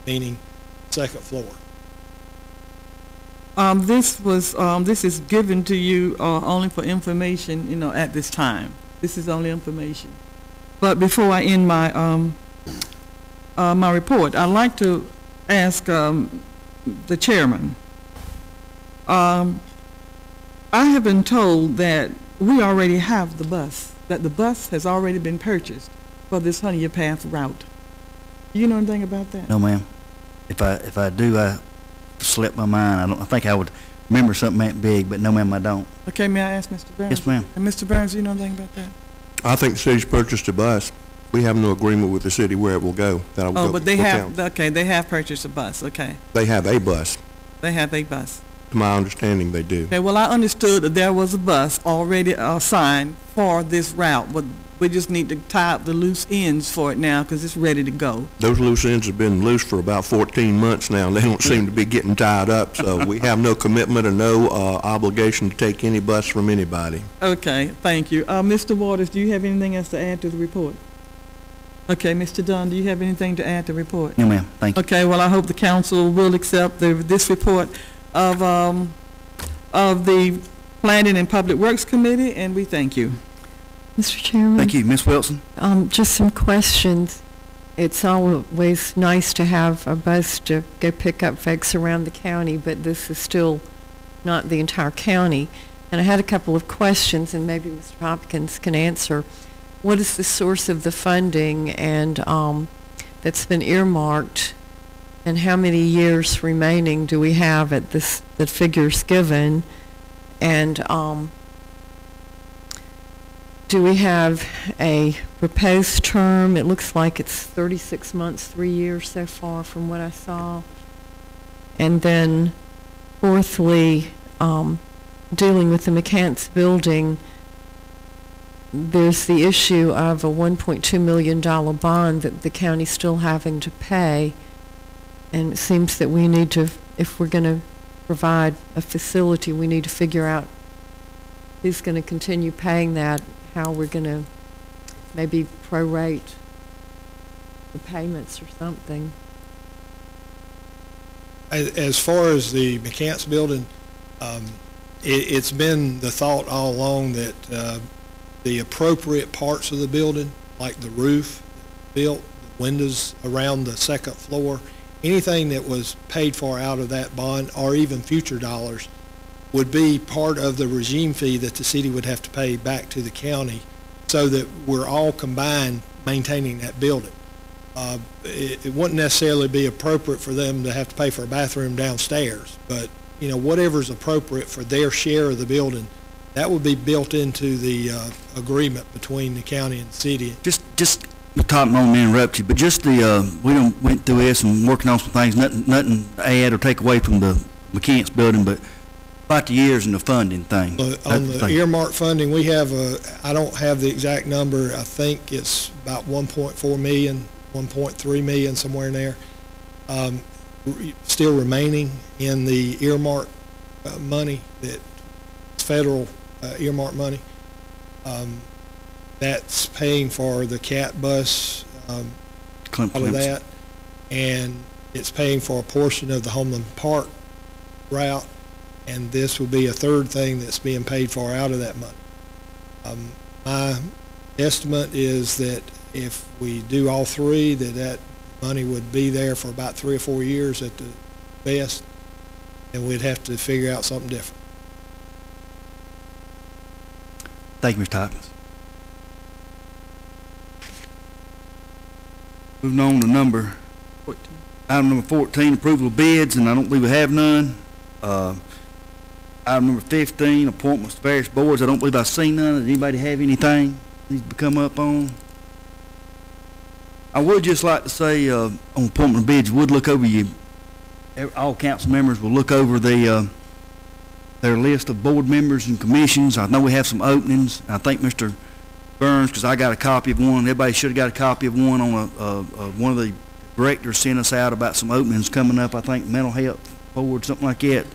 meaning second floor. This is given to you only for information, you know, at this time. This is only information. But before I end my my report, I'd like to ask the chairman. I have been told that we already have the bus, that the bus has already been purchased for this Honey Path route. Do you know anything about that? No, ma'am. If I do, I slipped my mind. I think I would remember something that big, but no, ma'am, I don't. Okay, may I ask Mr. Burns? Yes, ma'am. And Mr. Burns, do you know anything about that? I think the city's purchased a bus. We have no agreement with the city where it will go. That'll go But they for have, county. okay, they have purchased a bus, okay. They have a bus. They have a bus. To my understanding, they do. Okay, well, I understood that there was a bus already assigned for this route, but we just need to tie up the loose ends for it now because it's ready to go. Those loose ends have been loose for about 14 months now, and they don't seem to be getting tied up, so we have no commitment or no obligation to take any bus from anybody. Okay, thank you. Mr. Waters, do you have anything else to add to the report? Okay, Mr. Dunn, do you have anything to add to the report? No, ma'am. Thank you. Okay, well, I hope the council will accept this report of the Planning and Public Works Committee, and we thank you. Mr. Chairman? Thank you. Ms. Wilson? Just some questions. It's always nice to have a bus to go pick up folks around the county, but this is still not the entire county. And I had a couple of questions, and maybe Mr. Hopkins can answer. What is the source of the funding and that's been earmarked, and how many years remaining do we have at the figures given? And do we have a proposed term? It looks like it's 36 months, 3 years so far from what I saw. And then fourthly, dealing with the McCants building, there's the issue of a $1.2 million bond that the county's still having to pay. And it seems that we need to, if we're going to provide a facility, we need to figure out who's going to continue paying that, how we're going to maybe prorate the payments or something. As far as the McCants building, it's been the thought all along that the appropriate parts of the building, like the roof built, the windows around the second floor, anything that was paid for out of that bond or even future dollars would be part of the regime fee that the city would have to pay back to the county, so that we're all combined maintaining that building. It wouldn't necessarily be appropriate for them to have to pay for a bathroom downstairs, but you know, whatever's appropriate for their share of the building, that would be built into the agreement between the county and the city. Just Tom, I don't mean to interrupt you, but just the we went through this and working on some things. Nothing to add or take away from the McCants building, but about the years and the funding thing. On the earmark funding, we have I don't have the exact number. I think it's about 1.4 million, 1.3 million, somewhere in there. Still remaining in the earmark money, that federal earmark money. That's paying for the CAT bus out of that, and it's paying for a portion of the Homeland Park route, and this will be a third thing that's being paid for out of that money. My estimate is that if we do all three, that money would be there for about 3 or 4 years at the best, and we'd have to figure out something different. Thank you, Mr. Hopkins. Moving on to item number 14, approval of bids, and I don't believe we have none. Item number 15, appointments to various boards. I don't believe I've seen none. Does anybody have anything needs to come up on? I would just like to say on appointment of bids, would look over all council members will look over their list of board members and commissions. I know we have some openings. I think Mr. Burns, because I got a copy of one. Everybody should have got a copy of one on one of the directors sent us out about some openings coming up. I think mental health board, something like that.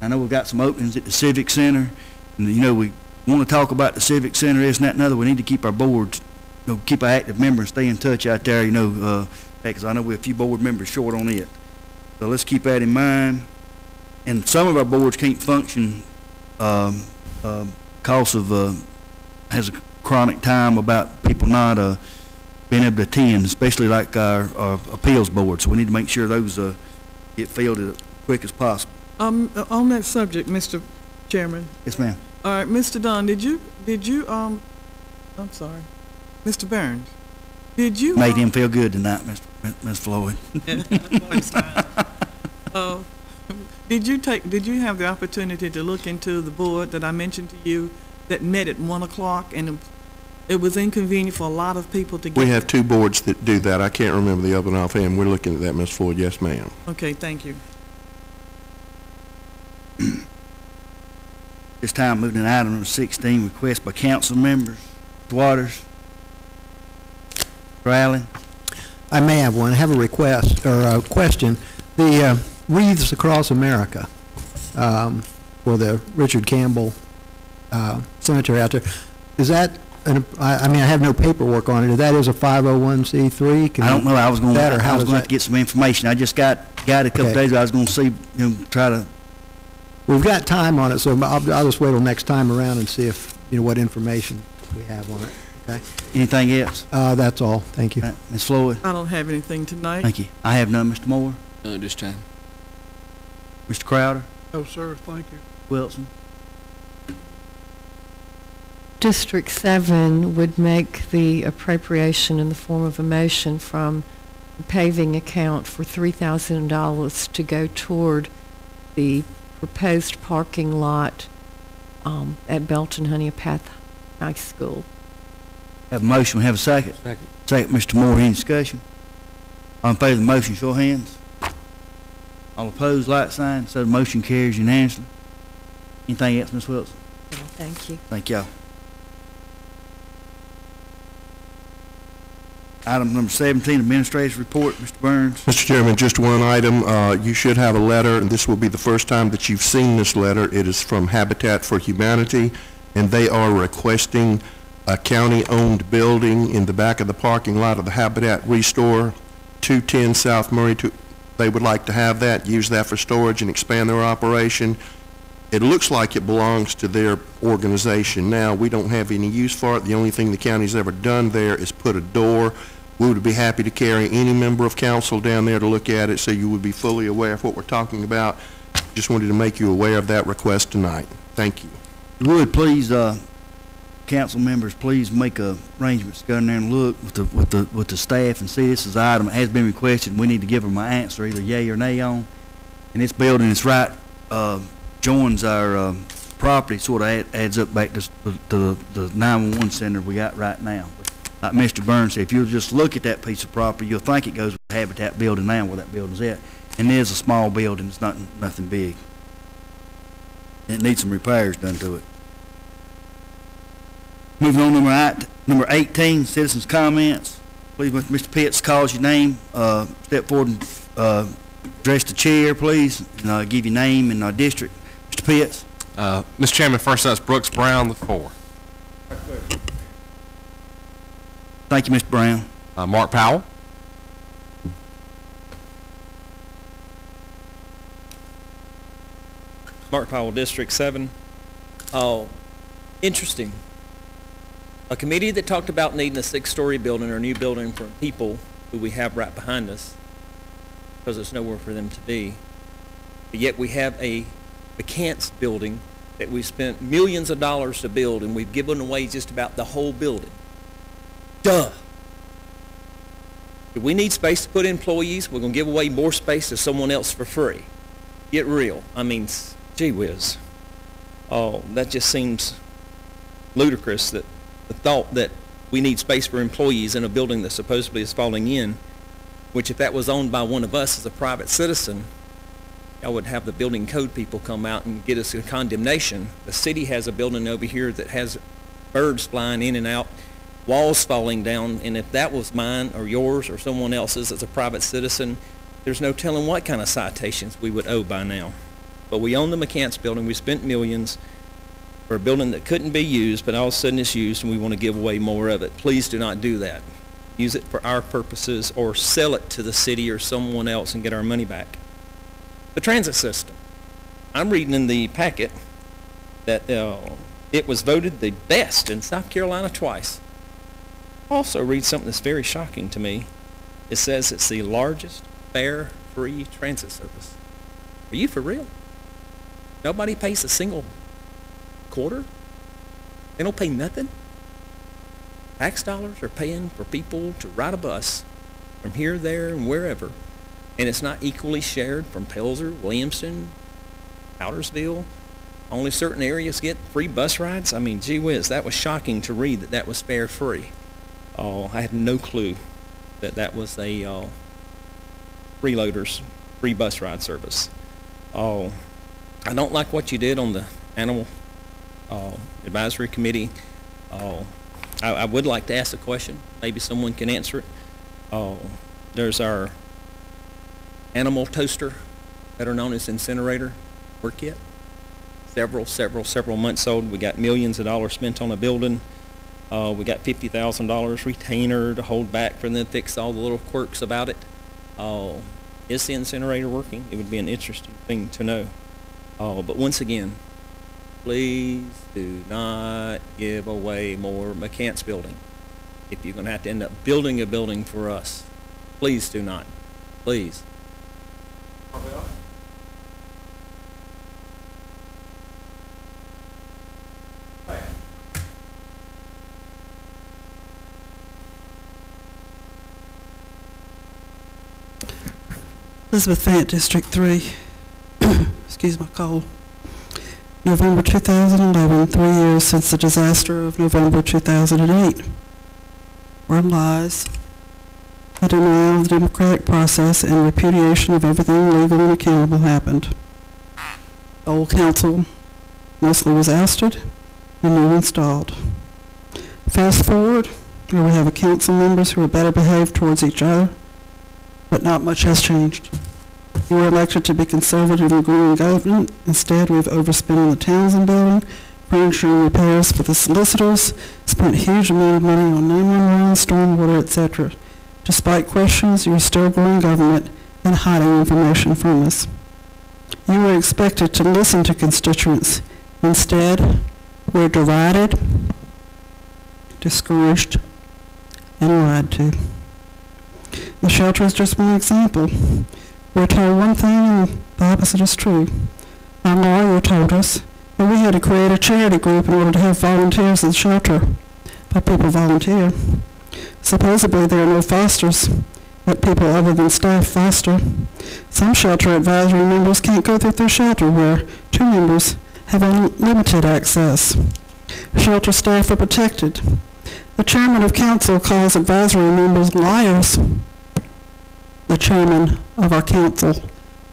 I know we've got some openings at the Civic Center, and you know we want to talk about the Civic Center, this and that and other. We need to keep our boards keep an active member and stay in touch out there, because I know we're a few board members short on it. So let's keep that in mind. And some of our boards can't function because of has a chronic time about people not being able to attend, especially like our appeals board. So we need to make sure those get filled as quick as possible. On that subject, Mr. Chairman. Yes, ma'am. All right, Mr. Dunn, did you, I'm sorry, Mr. Burns, did you? Made him feel good tonight, Ms. Floyd. Did you have the opportunity to look into the board that I mentioned to you that met at 1 o'clock, and it was inconvenient for a lot of people to get? We have two boards that do that. I can't remember the other one offhand. We're looking at that, Ms. Floyd. Yes, ma'am. Okay, thank you. This time, moving to item number 16, request by council members. Waters. Allen. I may have one. I have a request or a question. The Wreaths Across America for the Richard Campbell Cemetery out there, is that, I mean, I have no paperwork on it. That is a 501c3? I don't know. I was going to have to get some information. I just got it a couple days ago. I was going to see, try to. We've got time on it, so I'll just wait till next time around and see if, what information we have on it. Okay. Anything else? That's all. Thank you. Ms. Floyd? I don't have anything tonight. Thank you. I have none, Mr. Moore. None this time. Mr. Crowder? No, sir, thank you. Wilson? District 7 would make the appropriation in the form of a motion from the paving account for $3,000 to go toward the proposed parking lot at Belton Honeypath High School. Have a motion. We have a second. Second, Mr. Moore. Any discussion? All in favor of the motion, show of hands. All opposed, like sign. So the motion carries unanimously. Anything else, Ms. Wilson? No, thank you. Thank y'all. Item number 17, Administrator's Report. Mr. Burns. Mr. Chairman, just one item. You should have a letter, and this will be the first time that you've seen this letter. It is from Habitat for Humanity, and they are requesting a county-owned building in the back of the parking lot of the Habitat Restore, 210 South Murray. They would like to have that, use that for storage and expand their operation. It looks like it belongs to their organization now. We don't have any use for it. The only thing the county's ever done there is put a door. We would be happy to carry any member of council down there to look at it so you would be fully aware of what we're talking about. Just wanted to make you aware of that request tonight. Thank you. Would please, council members, please make arrangements to go in there and look with the staff and see this is an item that has been requested. We need to give them an answer, either yay or nay on. And this building is right, joins our property, sort of adds up back to the 911 center we got right now. Like Mr. Burns said, if you'll just look at that piece of property, you'll think it goes with the Habitat building now, where that building's at. And it is a small building. It's nothing big. It needs some repairs done to it. Moving on, number 18, citizens' comments. Please, Mr. Pitts, calls your name. Step forward and address the chair, please, and give your name and district. Mr. Pitts. Mr. Chairman, first that's Brooks Brown, the 4. Thank you, Mr. Brown. Mark Powell. Mark Powell, District 7. Oh, interesting. A committee that talked about needing a 6-story building or a new building for people who we have right behind us because there's nowhere for them to be. But yet we have a McCants building that we spent millions of dollars to build, and we've given away just about the whole building. Duh. If we need space to put employees, we're going to give away more space to someone else for free. Get real. I mean, gee whiz. Oh, that just seems ludicrous, that the thought that we need space for employees in a building that supposedly is falling in, which if that was owned by one of us as a private citizen, I would have the building code people come out and get us a condemnation. The city has a building over here that has birds flying in and out, walls falling down, and if that was mine or yours or someone else's as a private citizen, there's no telling what kind of citations we would owe by now. But we own the McCants building. We spent millions. for a building that couldn't be used, but all of a sudden it's used and we want to give away more of it. Please do not do that. Use it for our purposes or sell it to the city or someone else and get our money back. The transit system. I'm reading in the packet that it was voted the best in South Carolina twice. Also read something that's very shocking to me. It says it's the largest fare-free transit service. Are you for real? Nobody pays a single quarter? They don't pay nothing? Tax dollars are paying for people to ride a bus from here, there, and wherever, and it's not equally shared from Pelzer, Williamston, Powdersville. Only certain areas get free bus rides. I mean, gee whiz, that was shocking to read that that was fare-free. Oh, I had no clue that that was a freeloaders free bus ride service. Oh, I don't like what you did on the Animal Advisory Committee. I would like to ask a question. Maybe someone can answer it. There's our animal toaster, better known as incinerator work kit. Several months old. We got millions of dollars spent on a building. We got $50,000 retainer to hold back for them to fix all the little quirks about it. Is the incinerator working? It would be an interesting thing to know. But once again, please do not give away more McCants building. If you're going to have to end up building a building for us, please do not. Please. Elizabeth Fant, District 3. Excuse my cold. November 2011, 3 years since the disaster of November 2008. Word lies, a denial of the democratic process and repudiation of everything legal and accountable happened. The old council mostly was ousted and new installed. Fast forward, where we have a council members who are better behaved towards each other, but not much has changed. You were elected to be conservative and green government. Instead, we've overspent on the Townsend building, furniture and repairs for the solicitors, spent a huge amount of money on 911, stormwater, etc. Despite questions, you're still growing government and hiding information from us. You were expected to listen to constituents. Instead, we're derided, discouraged, and lied to. The shelter is just one example. We're told one thing and the opposite is true. Our lawyer told us that we had to create a charity group in order to have volunteers at the shelter. But people volunteer. Supposedly there are no fosters, but people other than staff foster. Some shelter advisory members can't go through their shelter where 2 members have unlimited access. Shelter staff are protected. The chairman of council calls advisory members liars. The chairman of our council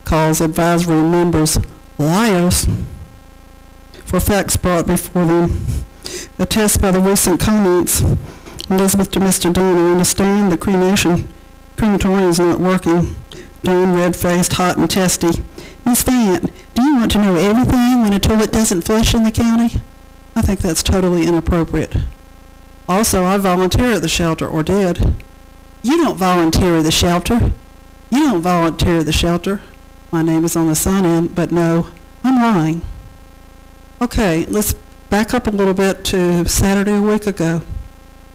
calls advisory members liars for facts brought before them. Attest by the recent comments, Elizabeth to Mr. Dunn, I understand the crematorium is not working. Dunn, red-faced, hot and testy. Ms. Fant, do you want to know everything when a toilet doesn't flush in the county? I think that's totally inappropriate. Also, I volunteer at the shelter, or did. You don't volunteer at the shelter. You don't volunteer at the shelter. My name is on the sign in, but no, I'm lying. Okay, let's back up a little bit to Saturday a week ago.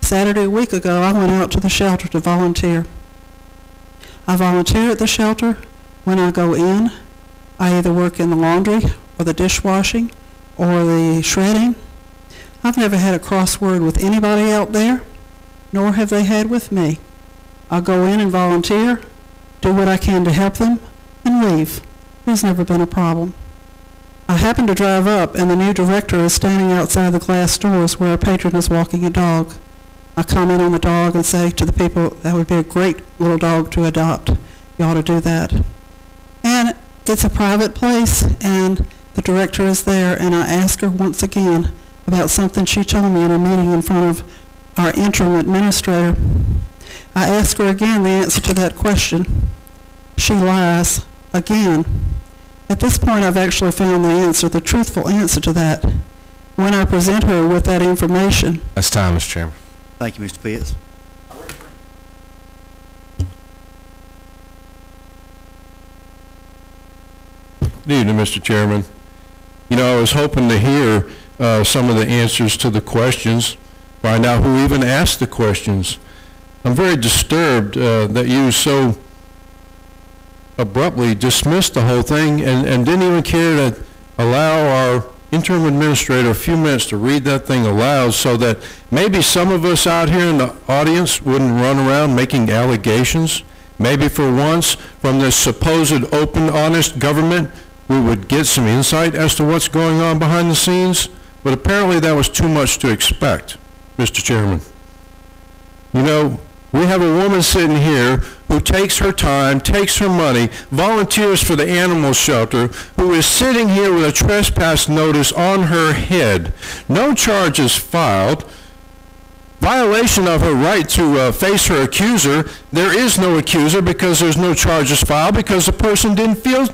Saturday a week ago, I went out to the shelter to volunteer. I volunteer at the shelter. When I go in, I either work in the laundry or the dishwashing or the shredding. I've never had a crossword with anybody out there, nor have they had with me. I'll go in and volunteer, do what I can to help them, and leave. There's never been a problem. I happen to drive up, and the new director is standing outside the glass doors where a patron is walking a dog. I comment on the dog and say to the people, that would be a great little dog to adopt. You ought to do that. And it's a private place, and the director is there, and I ask her once again about something she told me in a meeting in front of our interim administrator. I ask her again the answer to that question. She lies again. At this point, I've actually found the answer, the truthful answer to that. when I present her with that information. That's time, Mr. Chairman. Thank you, Mr. Pitts. Good evening, Mr. Chairman. You know, I was hoping to hear some of the answers to the questions, find out who even asked the questions. I'm very disturbed that you so abruptly dismissed the whole thing and didn't even care to allow our interim administrator a few minutes to read that thing aloud so that maybe some of us out here in the audience wouldn't run around making allegations. Maybe for once, from this supposed open, honest government, we would get some insight as to what's going on behind the scenes. But apparently that was too much to expect, Mr. Chairman. You know, we have a woman sitting here who takes her time, takes her money, volunteers for the animal shelter, who is sitting here with a trespass notice on her head. No charges filed. Violation of her right to face her accuser. There is no accuser because there's no charges filed because the person didn't feel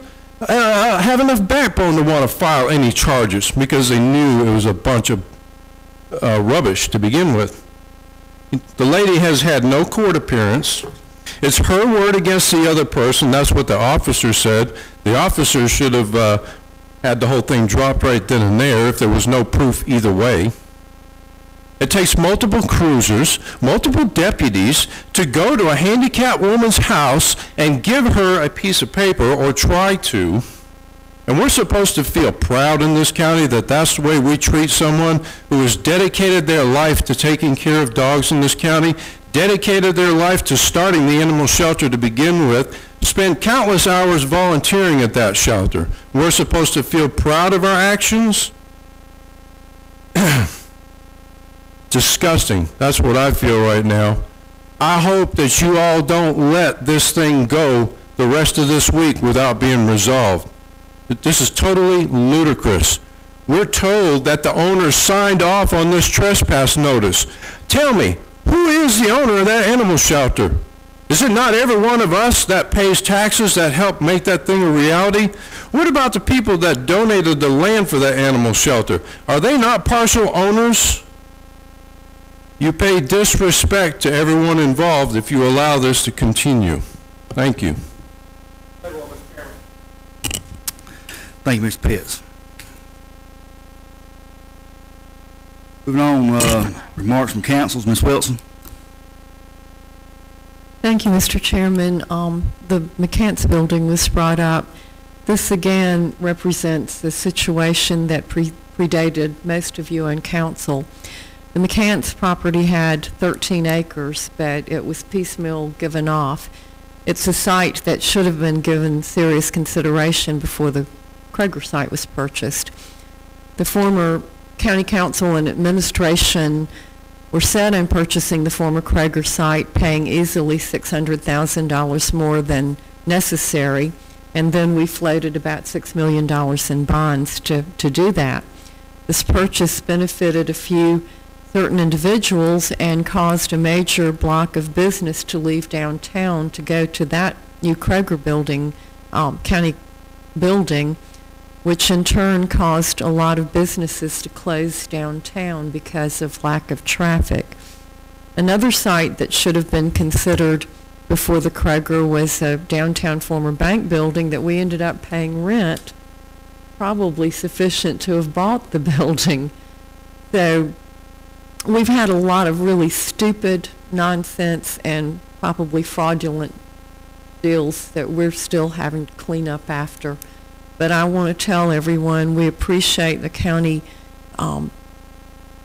have enough backbone to want to file any charges because they knew it was a bunch of rubbish to begin with. The lady has had no court appearance. It's her word against the other person. That's what the officer said. The officer should have had the whole thing dropped right then and there if there was no proof either way. It takes multiple cruisers, multiple deputies to go to a handicapped woman's house and give her a piece of paper or try to. And we're supposed to feel proud in this county that that's the way we treat someone who has dedicated their life to taking care of dogs in this county, dedicated their life to starting the animal shelter to begin with, spent countless hours volunteering at that shelter. We're supposed to feel proud of our actions? Disgusting. That's what I feel right now. I hope that you all don't let this thing go the rest of this week without being resolved. This is totally ludicrous. We're told that the owner signed off on this trespass notice. Tell me, who is the owner of that animal shelter? Is it not every one of us that pays taxes that help make that thing a reality? What about the people that donated the land for that animal shelter? Are they not partial owners? You pay disrespect to everyone involved if you allow this to continue. Thank you. Thank you, Mr. Pitts. Moving on, remarks from councils, Ms. Wilson. Thank you, Mr. Chairman. The McCants building was brought up. This again represents the situation that predated most of you on council. The McCants property had 13 acres, but it was piecemeal given off. It's a site that should have been given serious consideration before the Kroger site was purchased. The former county council and administration were set on purchasing the former Kroger site, paying easily $600,000 more than necessary, and then we floated about $6 million in bonds to do that. This purchase benefited a few certain individuals and caused a major block of business to leave downtown to go to that new Kroger building, county building, which in turn caused a lot of businesses to close downtown because of lack of traffic. Another site that should have been considered before the Kroger was a downtown former bank building that we ended up paying rent, probably sufficient to have bought the building. So we've had a lot of really stupid nonsense and probably fraudulent deals that we're still having to clean up after. But I want to tell everyone we appreciate the county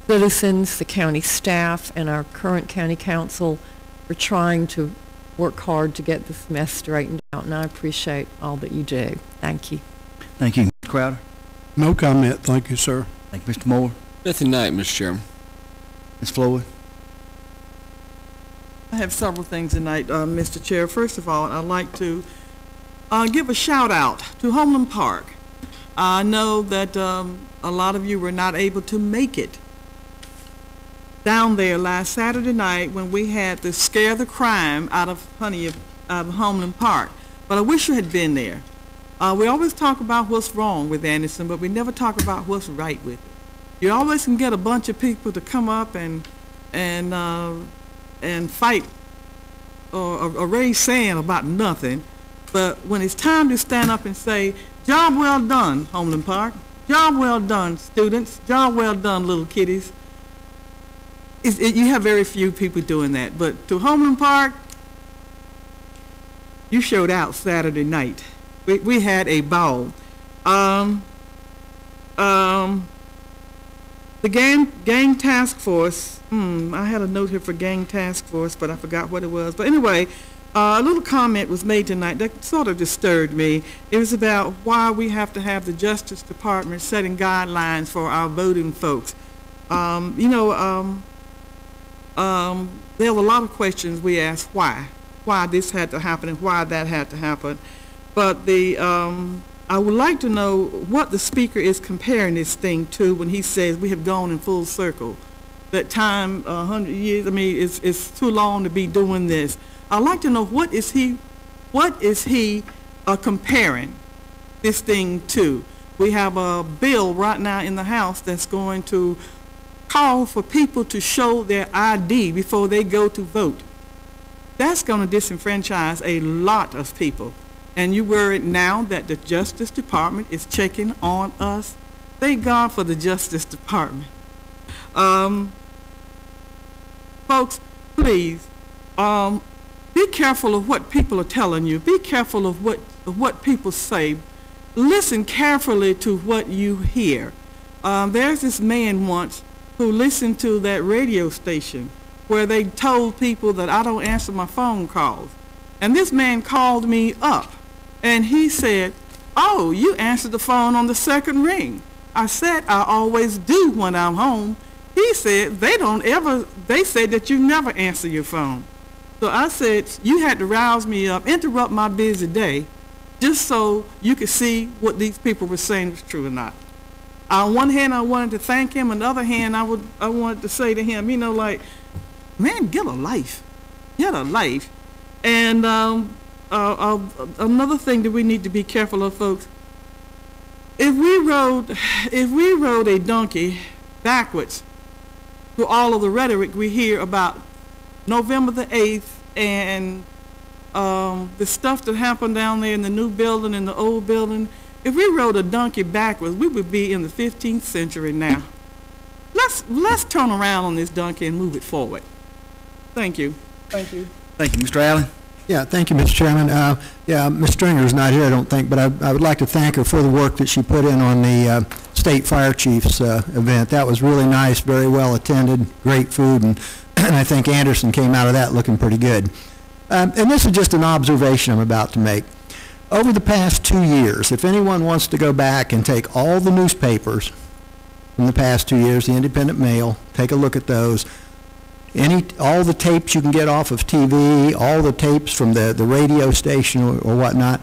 citizens, the county staff, and our current county council for trying to work hard to get this mess straightened out, and I appreciate all that you do. Thank you. Thank you, Mr. Crowder. No comment. Thank you, sir. Thank you, Mr. Moore. Nothing tonight, Mr. Chairman. Ms. Floyd. I have several things tonight, Mr. Chair. First of all, I'd like to give a shout out to Homeland Park. I know that a lot of you were not able to make it down there last Saturday night when we had to scare the crime out of Homeland Park. But I wish you had been there. We always talk about what's wrong with Anderson, but we never talk about what's right with it. You always can get a bunch of people to come up and fight or raise sand about nothing. But when it's time to stand up and say, job well done, Homeland Park, job well done, students, job well done, little kiddies, you have very few people doing that. But to Homeland Park, you showed out Saturday night. We had a ball. The gang task force, I had a note here for gang task force, but I forgot what it was. But anyway, a little comment was made tonight that sort of disturbed me. It was about why we have to have the Justice Department setting guidelines for our voting folks. You know, there were a lot of questions we asked why this had to happen and why that had to happen. But I would like to know what the speaker is comparing this thing to when he says we have gone in full circle. That time, 100 years, I mean, it's too long to be doing this. I'd like to know what is he comparing this thing to. We have a bill right now in the House that's going to call for people to show their ID before they go to vote. That's going to disenfranchise a lot of people. And you worried now that the Justice Department is checking on us? Thank God for the Justice Department. Folks, please, be careful of what people are telling you. Be careful of what people say. Listen carefully to what you hear. There's this man once who listened to that radio station where they told people that I don't answer my phone calls. And this man called me up. And he said, oh, you answered the phone on the second ring. I said, I always do when I'm home. He said, they said that you never answer your phone. So I said, you had to rouse me up, interrupt my busy day, just so you could see what these people were saying was true or not. On one hand, I wanted to thank him. On the other hand, I wanted to say to him, you know, like, man, get a life. Get a life. And another thing that we need to be careful of, folks, if we rode a donkey backwards through all of the rhetoric we hear about November the 8th and the stuff that happened down there in the new building and the old building, if we rode a donkey backwards, we would be in the 15th century now. Let's turn around on this donkey and move it forward. Thank you. Thank you. Thank you, Mr. Allen. Yeah, thank you, Mr. Chairman. Yeah, Ms. Stringer's not here, I don't think, but I would like to thank her for the work that she put in on the State Fire Chiefs event. That was really nice, very well attended, great food, and I think Anderson came out of that looking pretty good. And this is just an observation I'm about to make. Over the past 2 years, if anyone wants to go back and take all the newspapers from the past 2 years, the Independent Mail, take a look at those, all the tapes you can get off of TV, all the tapes from the radio station or whatnot,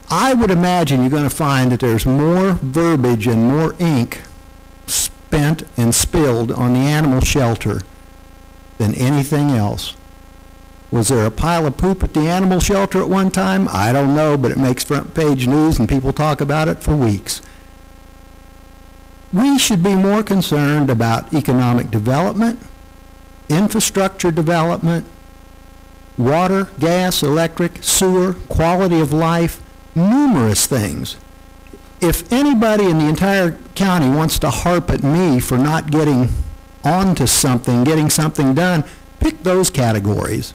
I would imagine you're going to find that there's more verbiage and more ink spent and spilled on the animal shelter than anything else. Was there a pile of poop at the animal shelter at one time? I don't know, but it makes front page news and people talk about it for weeks. We should be more concerned about economic development, infrastructure development, water, gas, electric, sewer, quality of life, numerous things. If anybody in the entire county wants to harp at me for not getting onto something, getting something done, pick those categories.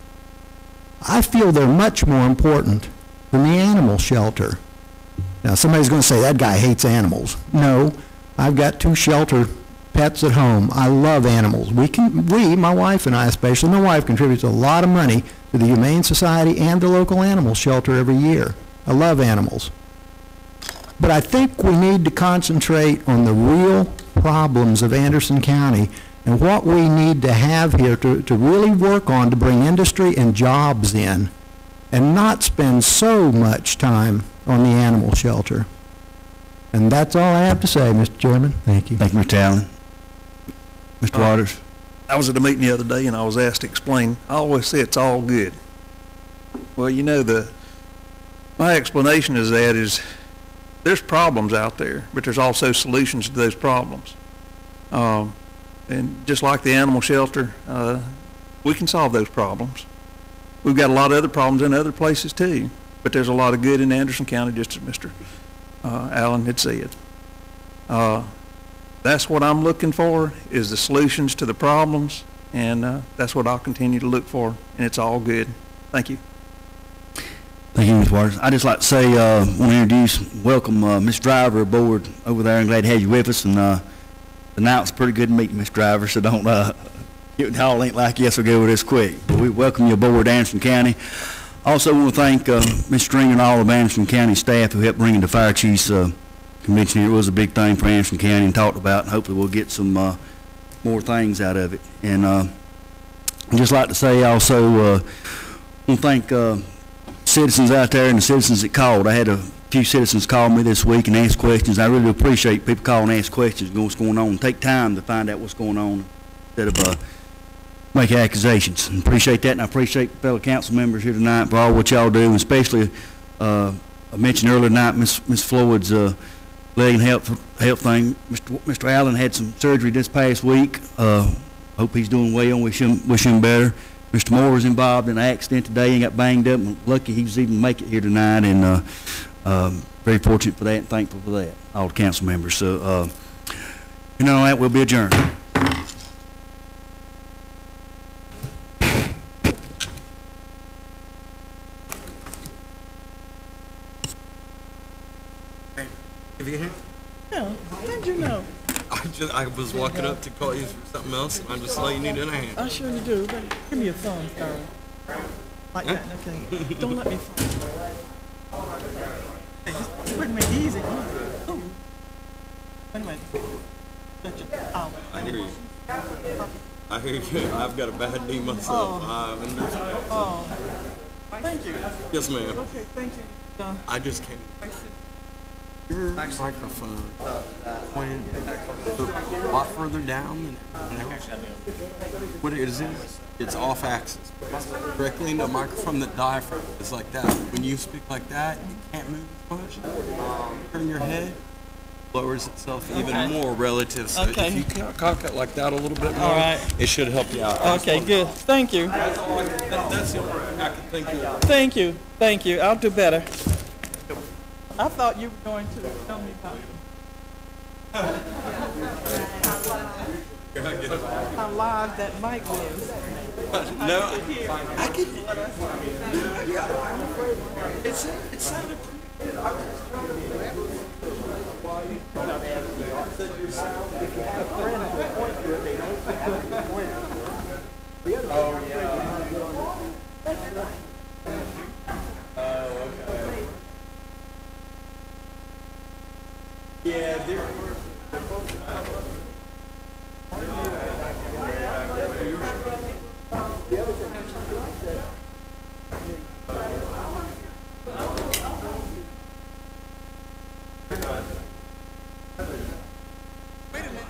I feel they're much more important than the animal shelter. Now, somebody's going to say, that guy hates animals. No, I've got 2 shelter pets at home. I love animals. My wife and I especially, my wife contributes a lot of money to the Humane Society and the local animal shelter every year. I love animals. But I think we need to concentrate on the real problems of Anderson County and what we need to have here to really work on to bring industry and jobs in and not spend so much time on the animal shelter. And that's all I have to say, Mr. Chairman. Thank you. Thank you, Mr. Allen. Mr. Waters. I was at a meeting the other day and I was asked to explain. I always say it's all good. Well, you know, my explanation is there's problems out there, but there's also solutions to those problems. And just like the animal shelter, we can solve those problems. We've got a lot of other problems in other places too, but there's a lot of good in Anderson County, just as Mr. Allen had said. That's what I'm looking for, is the solutions to the problems, and that's what I'll continue to look for, and it's all good. Thank you. Thank you, Mr. Waters. I'd just like to say, want to introduce, welcome Ms. Driver aboard over there. I'm glad to have you with us, and the night was pretty good meeting, Ms. Driver, so don't, y'all ain't like yes, we'll go this quick. But we welcome you aboard Anderson County. Also want to thank Ms. Stringer and all of Anderson County staff who helped bring the fire chiefs convention here. It was a big thing for Anderson County and talked about, and hopefully we'll get some more things out of it. And I'd just like to say also, want to thank citizens out there and the citizens that called. I had a few citizens call me this week and ask questions. I really appreciate people call and ask questions, know what's going on, and take time to find out what's going on instead of make accusations. And appreciate that, and I appreciate fellow council members here tonight for all what y'all do, and especially I mentioned earlier tonight Miss Floyd's leg and health thing. Mr. Allen had some surgery this past week. Hope he's doing well. Wish him better. Mr. Moore was involved in an accident today and got banged up. And lucky he was even make it here tonight, and very fortunate for that and thankful for that, all the council members. So, you know, that will be adjourned. Have you here? Yeah, how'd you know? I was walking up to call you for something else, and I just saw you needed a hand. I surely do. Give me a thumb, darling. Like that, okay. Don't let me fall. Hey, just put me easy. Oh. Wait a minute. Oh. I hear you. I hear you. I've got a bad knee myself. Oh. Thank you. Yes, ma'am. Okay, thank you. I just came. Your microphone went a lot further down than what it is. It's off axis. Directly into a microphone, that diaphragm is like that. When you speak like that, you can't move as much. Turn your head, lowers itself even more relative. So if you cock it like that a little bit more, it should help you out. Okay, good. Thank you. That's the only thing I can think of. Thank you. Thank you. I'll do better. I thought you were going to tell me about how live that mic was. No, I could. It sounded. Oh yeah. Yeah, they're wait a minute.